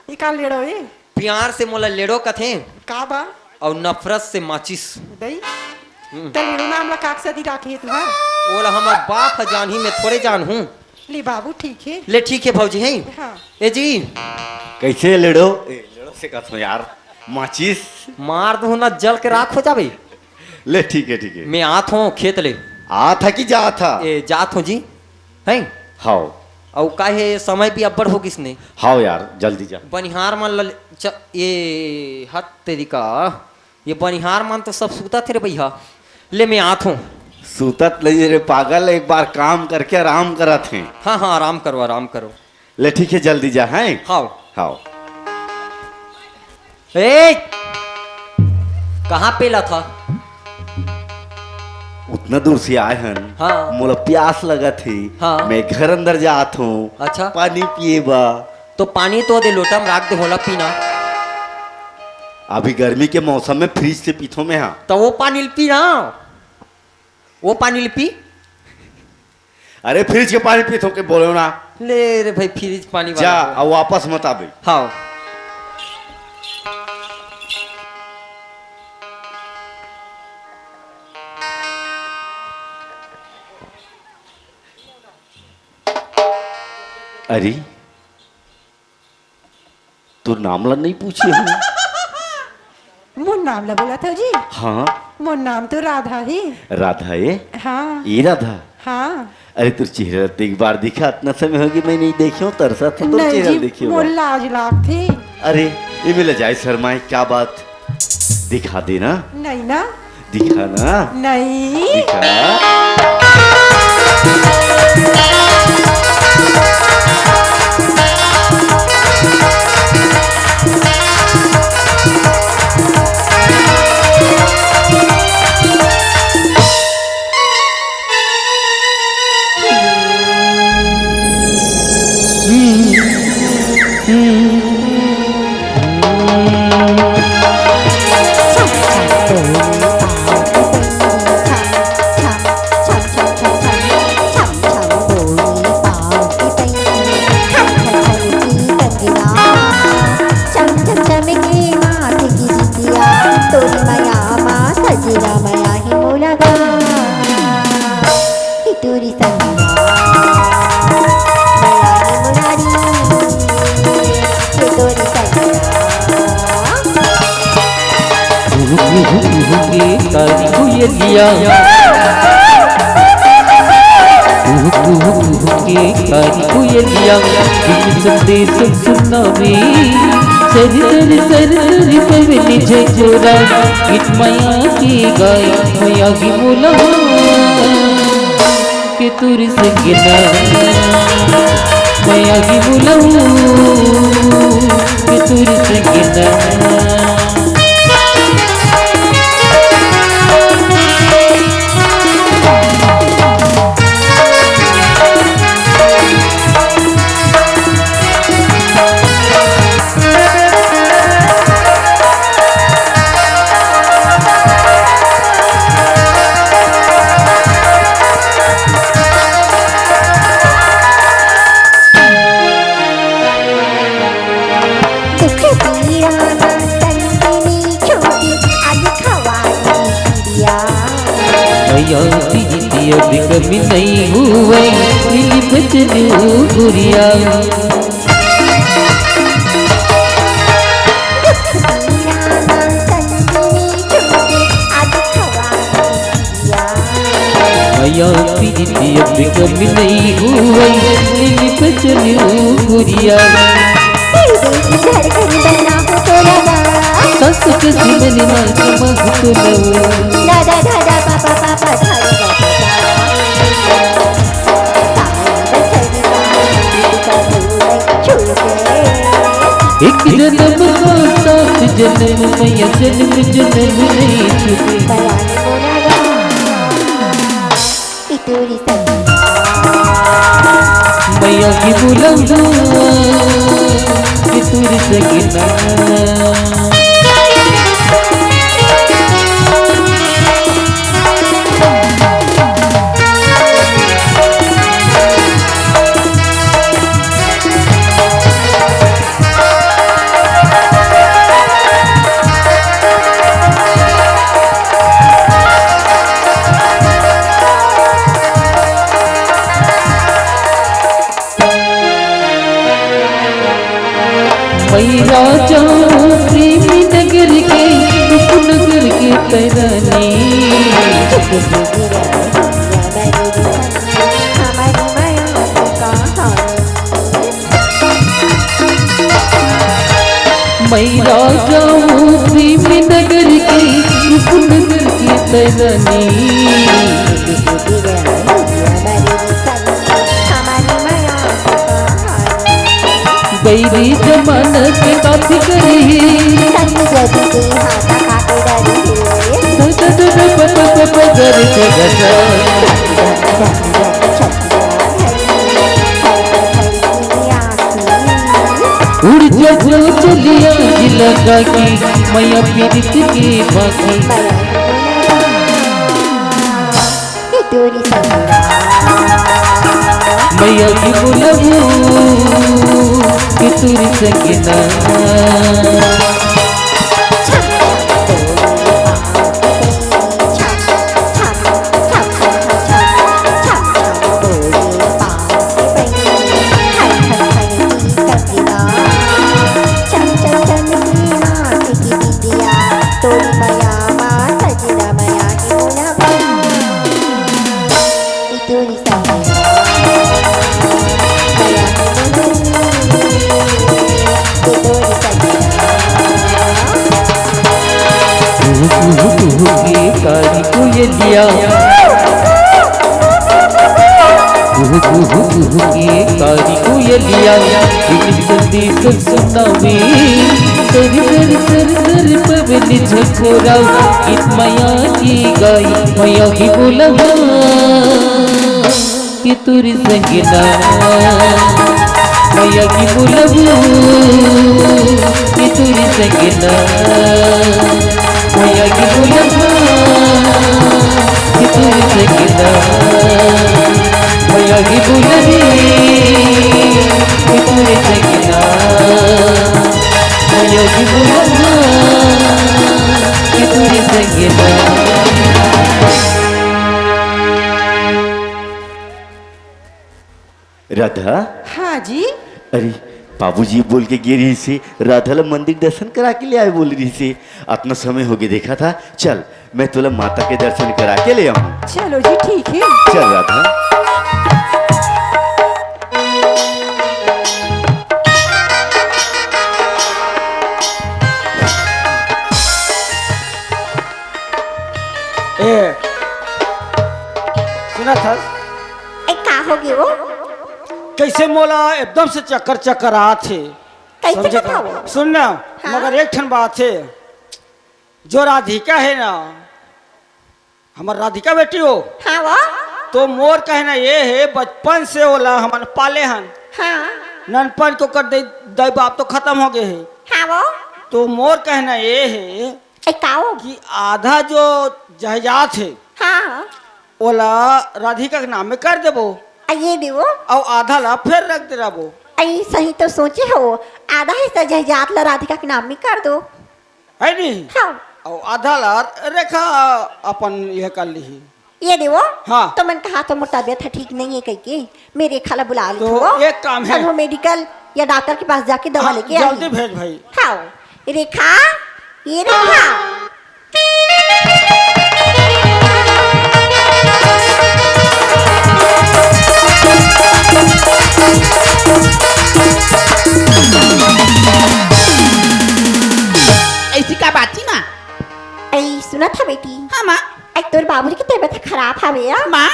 ये काल लेड़ो ये प्यार से मोला लेड़ो कथे का बा और नफरत से माचिस दही तो लेड़ो नाम ला काक सदी राखी है तुहार। ओला हमार बाप है जान ही मैं थोड़े जान हूँ। ले बाबू ठीक है। ले ठीक है भौजी है हाँ ए जी कैसे लेड़ो? लेड़ो से कहते यार माचिस मार दो ना जल के राख हो जाबे। ले ठीक है ठीक है। मैं आत हूँ खेत ले आ था कि जा था? ए जात हूँ जी है हाओ और काहे समय भी अब्बड़ हो किसने हाओ यार जल्दी जा। बनिहार मन ये हट तेरी का ये बनिहार मन तो सब सूता थे रे भैया। ले मैं आत हूँ। सूतत ले रे पागल, एक बार काम करके आराम करा थे। हाँ हाँ आराम करो आराम करो। ले ठीक है जल्दी जा। हैं हाओ हाओ ए कहाँ पेला था? उतना दूर से आए हन। हाँ। मोला प्यास लगा थी। हाँ। मैं घर अंदर जात हूँ। अच्छा। पानी पिए बा। तो पानी तो दे लोटा में राख दे होला पीना। अभी गर्मी के मौसम में फ्रिज से पीथो में। हाँ तो वो पानी पी ना वो पानी पी। अरे फ्रिज के पानी पीथो के बोलो ना। ले रे भाई फ्रिज पानी जा वाला और वापस मत आबे। हाँ अरे तू नाम ला नहीं पूछी हूँ। मोर नाम ला बोला था जी। हाँ मोर नाम तो राधा है। राधा है? हाँ ये राधा? हाँ अरे तू चेहरा तो एक बार दिखा, इतना समय होगी मैं नहीं देखी हूँ। तरसा था तो नहीं चेहरा जी देखी मोर हूँ। लाज लाग थे। अरे ये मिल जाए शर्माए क्या बात? दिखा देना। नहीं ना दिखा ना। नहीं दिखा। के काली हुए लिया के कारी कोयलिया बिन संदेश सुनावे सर सर सर पवनी झकोरा गीत माया की गाय माया की बोला के तुर संगना माया की बोला के तुर संगना अभी कभी नहीं हुए नीली बचन गुरिया मैया प्रीति अभी कभी नहीं हुए नीली बचन गुरिया सस के जीवन में चमक तो दादा दादा पापा पापा एक जन्म को सात जन्म मैया जन्म जन्म नहीं छूटे मैया की बुलंद कि तुर सगना राजा प्रेमी नगर के उपनगर के तरानी मैं राजा प्रेमी नगर के उपनगर के तरानी बैरी जमाना के काफी करी उड़ जो चलिया लगा की मैया पीड़ित के बाकी मैया की बुलबू कि तुर सगना कारी कोयलिया कारी कोयलिया संदेश सुनावे सर सर सर सर पवनी झकोरा गीत माया की गाय माया की बोला कि तुर संगना माया की बोला कि तुर संगना मैया की बुलंदा कि तुर सगना मैया की बुलंदी कि तुर सगना मैया की बुलंदा कि तुर सगना राधा हाँ जी अरे बाबूजी बोल के गिर रही से राधा ला मंदिर दर्शन करा के ले आए बोल रही से अपना समय हो गया देखा था चल मैं तुला माता के दर्शन करा के ले आऊँ। चलो जी ठीक है। चल राधा। ए सुना था ए का हो गए वो? कैसे मोला एकदम से चक्कर चक्कर आते। कैसे समझे कथा वो? का? सुन ना, मगर एक ठन बात है, जो राधिका है ना, हमार राधिका बेटी हो, हाँ वो? तो मोर कहना ये है बचपन से ओला हमन पाले हन। हाँ ननपन को कर दे दे बाप तो खत्म हो गए है। हाँ वो? तो मोर कहना ये है ए का हो? कि आधा जो जहजात है हाँ ओला राधिका के नाम में कर देबो ये देवो। और आधा ला फिर रख दे रहो। आई सही तो सोचे हो, आधा हिस्सा जहजात ला राधिका के नाम में कर दो। है नहीं? हाँ और आधा ला रेखा अपन यह कर ली। ये देवो। हाँ। तो मन कहा तो मोटा तबीयत ठीक नहीं है कह के मेरे खाला बुला लो। तो एक काम है। वो मेडिकल या डॉक्टर के पास जाके दवा हाँ, लेके जल्दी आई। भेज भाई। हाँ रेखा, ये रेखा। ऐसी का बात थी माँ? ऐ सुना था बेटी, हाँ माँ। एक तोर बाबूजी की तबीयत खराब हवे या? माँ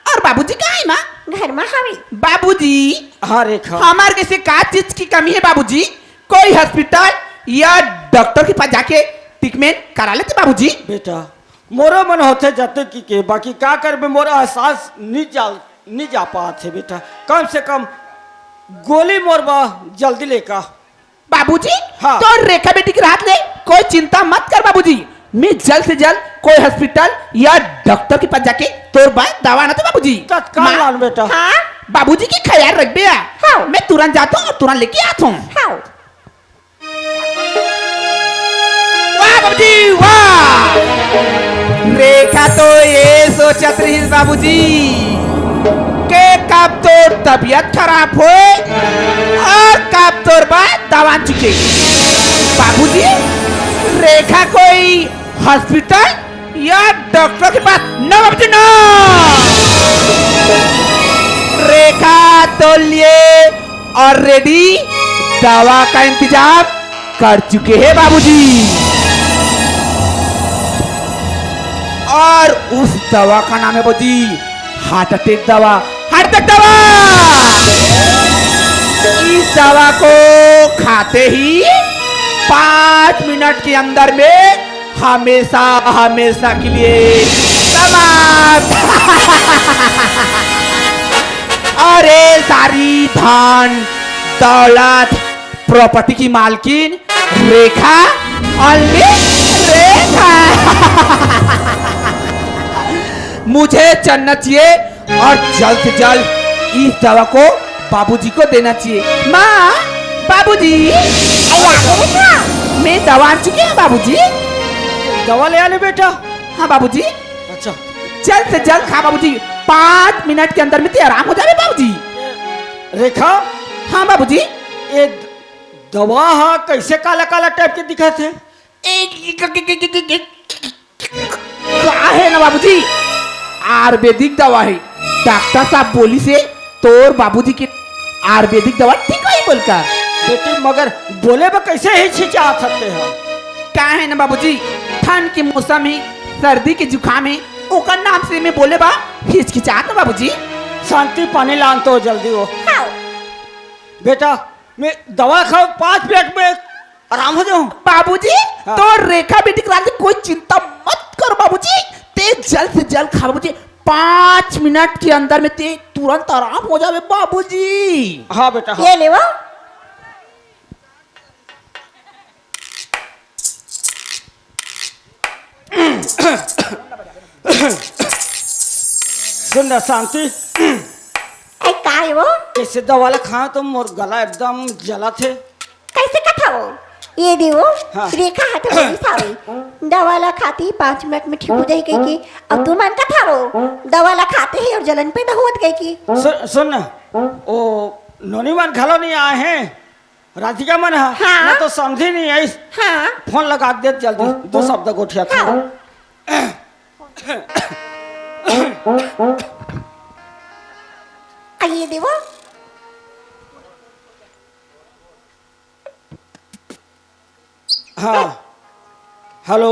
और बाबूजी कहाँ है माँ? घर में हवे। बाबूजी हाँ रेखा। हमारे कैसे का चीज की कमी है बाबूजी? कोई हॉस्पिटल या डॉक्टर के पास जाके ट्रीटमेंट करा लेते बाबूजी। बेटा मोरो मन होते जाते के बाकी का कर में मोरा एहसास नहीं जा पाते बेटा। कम से कम गोली मोरबा जल्दी लेका। बाबूजी हाँ। तो रेखा बेटी की राहत ले, कोई चिंता मत कर बाबूजी। मैं जल्द से जल्द कोई हॉस्पिटल या डॉक्टर के पास जाके तोर बाय दवा ना तो बाबूजी। तत्काल लान बेटा। हाँ बाबूजी की ख्याल रख बेया। हाँ। मैं तुरंत जाता हूँ और तुरंत लेके आता हूँ। हाँ वाह बाबूजी वाह! रेखा तो ये सोचत रही बाबूजी के कब तो तबीयत खराब हो और कब तोर बाद दवा चुके। बाबूजी रेखा कोई हॉस्पिटल या डॉक्टर के पास न बाबूजी न। रेखा तो लिए ऑलरेडी दवा का इंतजाम कर चुके हैं बाबूजी, और उस दवा का नाम है बाबूजी हार्ट अटैक दवा। हार्ट अटैक दवा, इस दवा को खाते ही 5 मिनट के अंदर में हमेशा हमेशा के लिए समाप्त। अरे सारी धन दौलत प्रॉपर्टी की मालकिन रेखा, ओनली रेखा। मुझे चलना चाहिए और जल्द से जल्द इस दवा को बाबूजी को देना चाहिए। माँ बाबूजी मैं दवा आ चुकी हूँ बाबूजी। दवा ले आने बेटा। हाँ बाबूजी अच्छा जल्द से जल्द खा बाबूजी, 5 मिनट के अंदर में तो आराम हो जाए बाबूजी। रेखा हाँ बाबूजी। ये दवा हाँ कैसे काला काला टाइप के दिखा थे? क्या है ना बाबूजी, आयुर्वेदिक दवा है। डॉक्टर साहब बोली से तोर बाबूजी की आयुर्वेदिक दवा ठीक है बोल का। बेटी मगर बोले बा कैसे ही छिचा सकते हैं? क्या है ना बाबूजी, ठंड के मौसम में सर्दी के जुकाम में ओकर नाम से मैं बोले बा हिचकिचात ना बाबूजी। शांति पानी लान तो जल्दी हो। हाँ बेटा मैं दवा खाओ 5 मिनट में आराम हो जाऊं। बाबूजी हाँ। तो रेखा बेटी के लिए कोई चिंता मत करो बाबूजी, ते जल्द से जल्द खा बाबूजी, 5 मिनट के अंदर में ते तुरंत आराम हो जावे बाबूजी। हाँ बेटा हाँ। ये ले वो। सुन ना शांति, ऐ का है वो? कैसे दवा ला खा तो मोर गला एकदम जला थे। कैसे कथा वो? ये देवो। हाँ। रेखा हाथ में सावे दवा ला खाती 5 मिनट में ठीक हो जाए कह के। अब तू मन कथा रो दवा ला खाते ही और जलन पैदा होत गई की। सुन ना, ओ नोनी मन घलो नहीं आए हैं, राधिका मन हाँ। ना तो समझी नहीं आई। हाँ फोन लगा दे जल्दी, 2 शब्द गोठिया था। हाँ। आइए देवा। हाँ हेलो।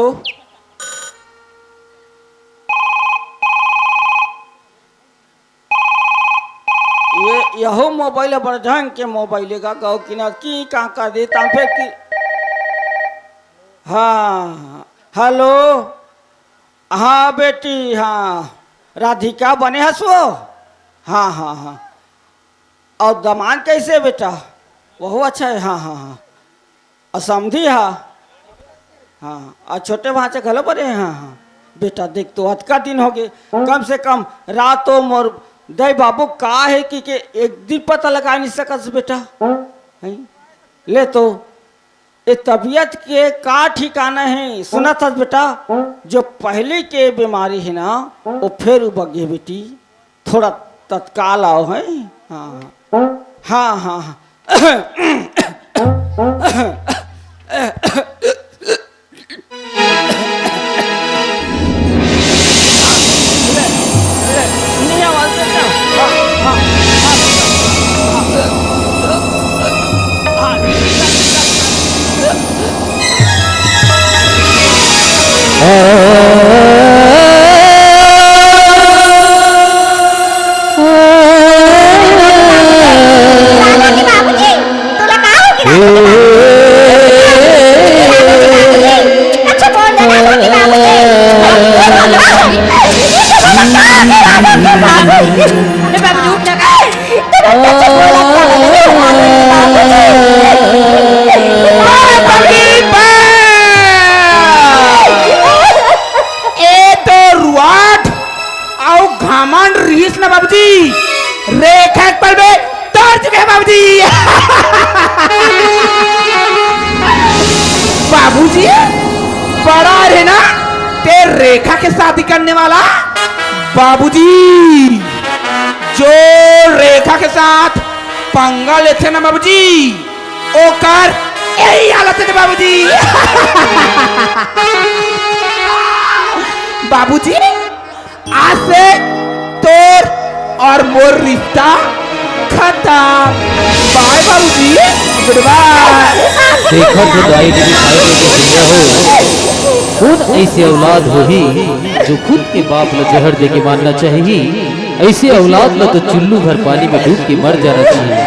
ये यहो मोबाइल पर ढंग के मोबाइल का गाँव की ना की कहाँ कर देता फिर की। हाँ हेलो। हाँ बेटी हाँ राधिका बने हंसो। हाँ हाँ हाँ और दामाद कैसे बेटा? वह अच्छा है। हाँ हाँ हाँ और समझी। हाँ हाँ और छोटे भांचे घलो बने। हाँ हाँ बेटा देख तो अतका दिन हो गए कम से कम रातों मोर दई बाबू का है कि एक दिन पता लगा नहीं सकस बेटा है? ले तो ये तबीयत के का ठिकाना है सुना था बेटा। जो पहले के बीमारी है ना वो फिर उबक गई बेटी थोड़ा तत्काल आओ है। हाँ हाँ हाँ हाँ नहीं आवाज बेटा। हाँ हाँ राधा के बाबूजी तोला का हो गया? अच्छा बोल दे राधा के बाबूजी। अरे बाबूजी उठ लगा। अच्छा बोला ए तो रुआट आओ घमंड रीस ना बाबूजी रेखा पर बे तोड़ चुके हैं बाबूजी। बाबूजी बड़ा है ना ते रेखा के शादी करने वाला बाबूजी जो रेखा के साथ पंगा लेते ना बाबूजी ओकर यही हालत है बाबूजी। बाबूजी आज से तोर और मोर रिश्ता खत्म। बाय बाबूजी गुड बाय। देखो तो दाई ने दिखाई दे हो खुद ऐसे औलाद हो ही जो खुद के बाप ला जहर दे के मारना चाहिए। ऐसे औलाद ला तो चुल्लू भर पानी में डूब के मर जाना चाहिए।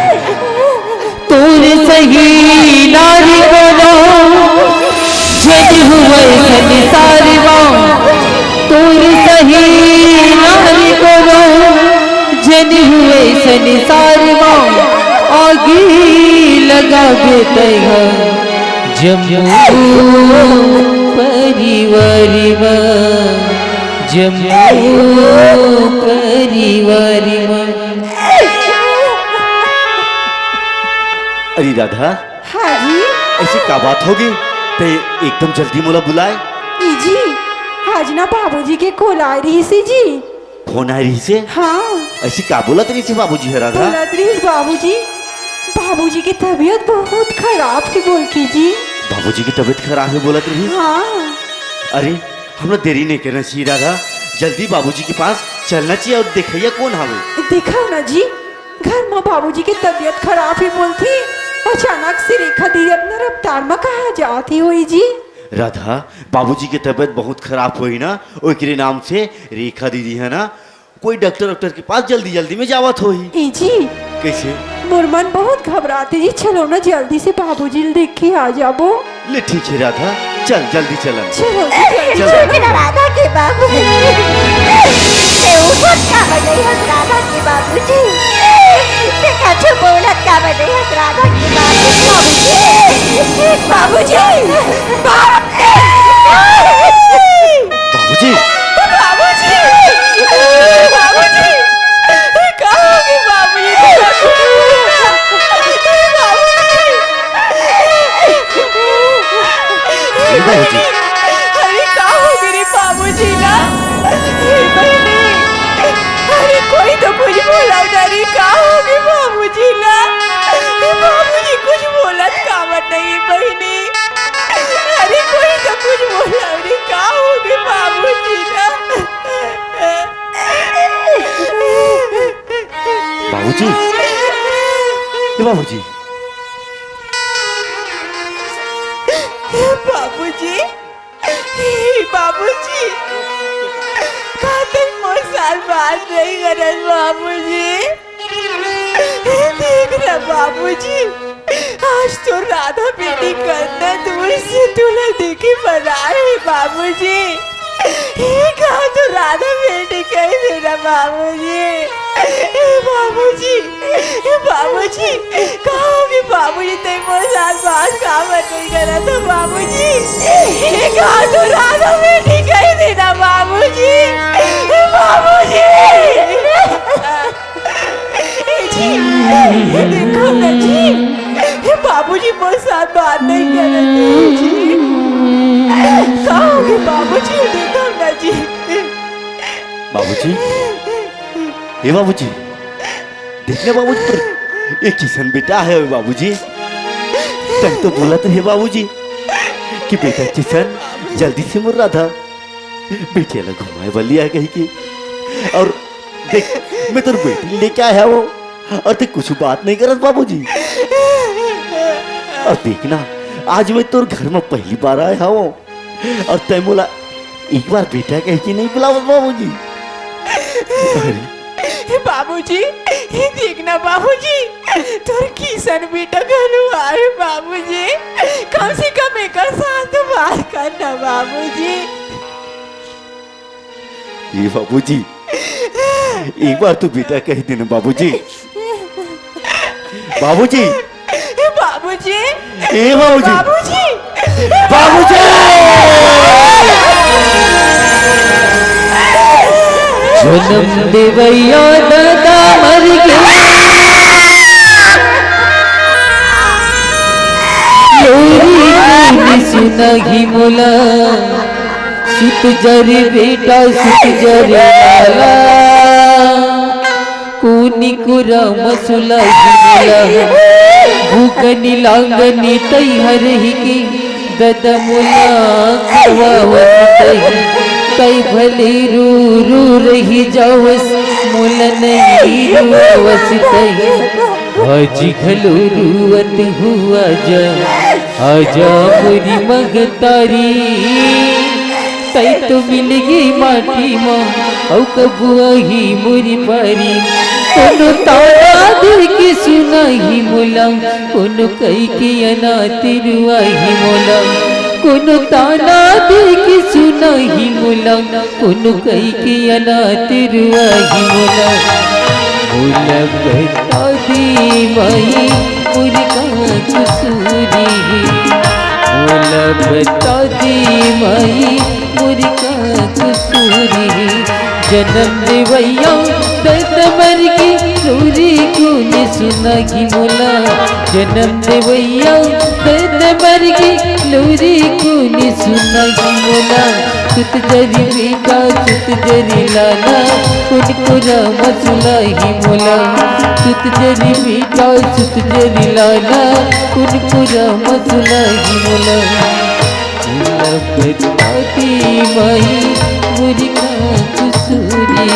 तोरे सही नारी बनो जेदी हुए संसारवा। तोरे सही नारी बनो जेदी हुए संसारवा। आगी लगा देते हैं जम्मू परिवारी में। जम्मू परिवारी में। अरे राधा हाँ जी। ऐसी क्या बात होगी ते एकदम जल्दी मोला बुलाए? ई जी आज ना बाबूजी के कॉल आ रही सी जी। फोन आ रही से? हाँ ऐसी क्या बोला तेरी से बाबूजी है राधा? बोला रही बाबूजी। बाबूजी की तबीयत बहुत खराब थी बोल की जी। बाबूजी की तबीयत खराब है बोला तेरी? हाँ अरे हमरा देरी नहीं करना चाहिए राधा जल्दी बाबूजी के पास चलना चाहिए और देखिए कौन हवे। देखा ना जी घर में बाबूजी की तबीयत खराब ही बोलती अचानक से रेखा दी अपने रफ्तार में कहा जाती हुई जी। राधा बाबूजी की तबीयत बहुत खराब हुई ना ओकरे नाम से रेखा दीदी है ना कोई डॉक्टर के पास जल्दी जल्दी में जावत होई। ई जी कैसे? मोर मन बहुत घबराते जी चलो ना जल्दी से बाबूजी देख के आ जाबो। ले ठीक है राधा चल जल्दी चलन। चलो जी राधा के बाबूजी राधा के बाबूजी देखा छो बोलत का बने राधा के बाबूजी। बाबूजी बाबूजी बाबूजी बाबूजी कहाँ गए बाबूजी? बाबूजी अरे कहाँ हो गए बाबूजी ना? अरे कोई तो कुछ बोला अरे कहाँ हो गए बाबूजी ना? बाबूजी कुछ बोला कामत नहीं बहनी। अरे कोई तो कुछ बोला अरे कहाँ हो गए बाबूजी? बाबूजी बाबूजी बाबूजी खातिर मोर साल बात नहीं करत बाबूजी देख ना बाबूजी आज तो राधा बेटी करना दूर से दूल्हा देखी बनाए बाबूजी कहा तो राधा बेटी कह देना बाबूजी बाबूजी बाबूजी कहोगे बाबूजी ते मोर साथ बात काम नहीं करा तो बाबूजी कहा तो राधा बेटी कह देना बाबूजी बाबूजी देखो ना जी बाबूजी मोर साथ बात नहीं कर रहे जी कहोगे बाबूजी देखो ना जी बाबूजी हे बाबूजी देखने बाबूजी पर एक किसान बेटा है बाबूजी तक तो बोला तो है बाबूजी कि बेटा किसान जल्दी से मुर रहा था बेटे लग घुमाए वाली आ गई की और देख मैं तेरे बेटी लेके आया वो और ते कुछ बात नहीं करत बाबूजी और देखना आज मैं तोर घर में पहली बार आया हूँ और तय बोला एक बार बेटा कह के नहीं बुलाओ बाबूजी बाबूजी देखना बाबूजी तोर किसान बेटा घरू आए बाबूजी कम से कम एक साथ तो बात करना बाबूजी ये बाबूजी एक बार तो बेटा कह देना बाबूजी बाबूजी बाबूजी ए बाबूजी बाबूजी बाबूजी जन्म देवैया दादा मर गया सुनही मोला सुत जरे बेटा सुत जरे लाला कोनी कुरा मसुला मोला भूकनी लांगनी तई हर ही की दद मोला खवावत कई भले रू रू रही जावस मोल नहीं रुवस तई आज घलो रुवत हुआ जा आजा मोरी मगतारी तई तो मिल गई माटी माँ औ कबुआ ही मोरी पारी कोनो तारा दिल की सुनाही मोला कोनो कई की अनाथ रुआही मोला कोनो ताना दिल की सुनाही मोला कोनो कई की अनाथ रुआही मोला मोला बता दी माई मुर्गा कसूरी मोला बता दी माई मुर्गा कसूरी जन्म देवैया दर्द मर की लोरी कौन सुनागी मोला जन्म देवैया दर्द मर की लोरी कौन सुनागी मोला सुत जरी बेटा सुत जरी लाला कुन कुरा मसुलाही मोला सुत जरी बेटा सुत जरी लाला कुन कुरा मसुलाही मोला मोला बताती माई मुर्गा कसूरी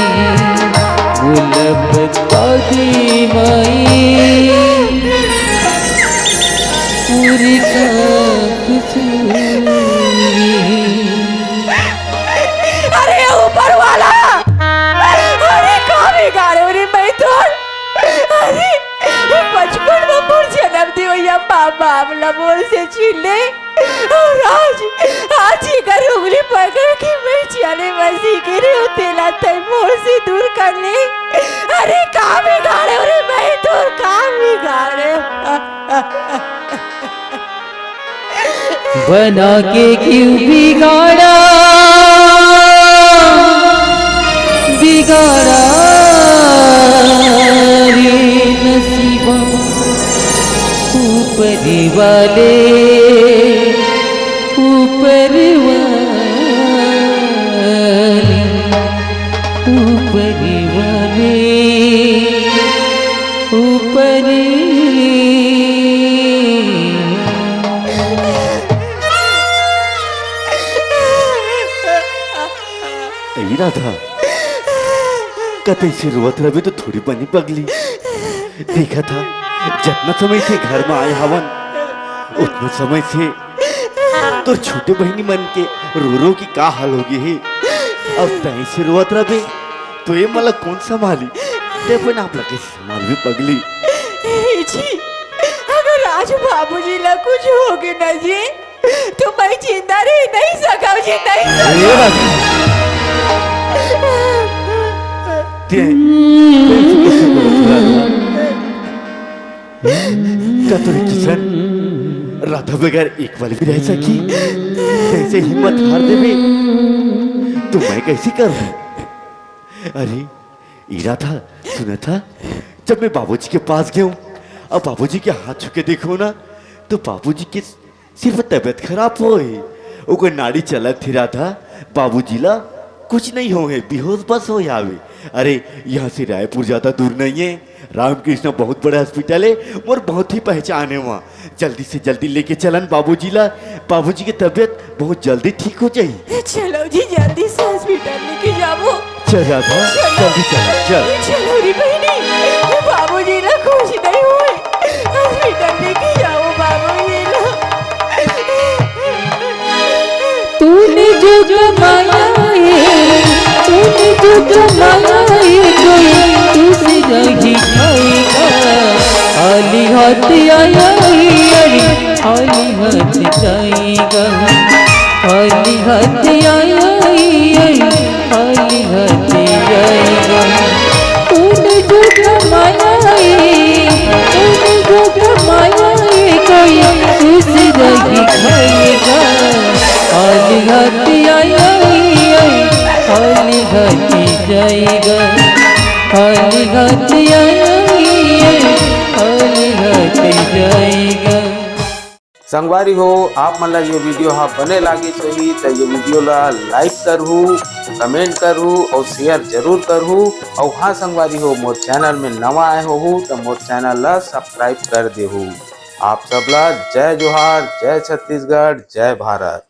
मोला बताती माई मुर्गा कसूरी अरे ऊपर वाला अरे कहाँ बिगाड़े रे मैं तो अरे बचपन में मोर जन्म दी भैया पापा हमला मोर से छीन ले और आज ही कर उंगली पकड़ के मैं चले मसी के रे तेला तय मोर से दूर कर ले अरे कहाँ बिगाड़े रे मैं तो कहाँ बिगाड़े बना के क्यों बिगाड़ा बिगाड़ा रे नसीबा ऊपर वाले ऊपर वाले ऊपर ऐरा था कतई से रोवत रहे तो थोड़ी बनी पगली देखा था जितना समय से घर में आए हवन उतना समय से तो छोटे बहनी मन के रो रो की का हाल होगी है। अब तय से रोवत रहे तो ये मला कौन संभाली ते पण आपला कैसे संभाल भी पगली। जी अगर आज बाबूजी ला कुछ हो गया ना जी तो मैं जिंदा रह नहीं सका जी नहीं अरे सका। बाजी ते कैसे बोलत का तो किसान राधा बगैर एक पल भी रह सकी कैसे हिम्मत हार देवे तो मैं कैसे करूं। अरे ईरा था सुना था जब मैं बाबूजी के पास गया अब बाबूजी के हाथ छू के देखो ना तो बाबूजी के सिर्फ तबीयत खराब हो ओकर नाड़ी चलत थी रहा था बाबूजी ला कुछ नहीं हो है बेहोश बस हो जावे। अरे यहाँ से रायपुर ज्यादा दूर नहीं है रामकृष्ण बहुत बड़ा हॉस्पिटल है और बहुत ही पहचान है वहाँ जल्दी से जल्दी लेके चलन बाबूजी ला बाबूजी की तबीयत बहुत जल्दी ठीक हो जाए। चलो जी जल्दी से हॉस्पिटल लेके जाओ। चल राधा जल्दी चल चलो री बहनी बाबूजी ला कुछ नहीं हुए हॉस्पिटल लेके जाओ बाबूजी ला। तूने जो कमाया है तूने जो कमाया है कोई दूसरा ही खाएगा। खाली हाथ आया है खाली हाथ जाएगा। खाली हाथ आया है खाली हाथ जाएगा। तूने जो कमाया है तूने जो कमाया है कोई दूसरा ही खाएगा। खाली हाथ आया खाली हाथ जाएगा। खाली हाथ आया खाली हाथ जाएगा। संगवारी हो आप मन ला ये वीडियो हाँ बने लागे सही तो ये वीडियो ला लाइक करहू कमेंट करहू और शेयर जरूर करहू और हाँ संगवारी हो मोर चैनल में नवा आए हो तो मोर चैनल ला सब्सक्राइब कर देहू। आप सबला जय जोहार जय छत्तीसगढ़ जय भारत।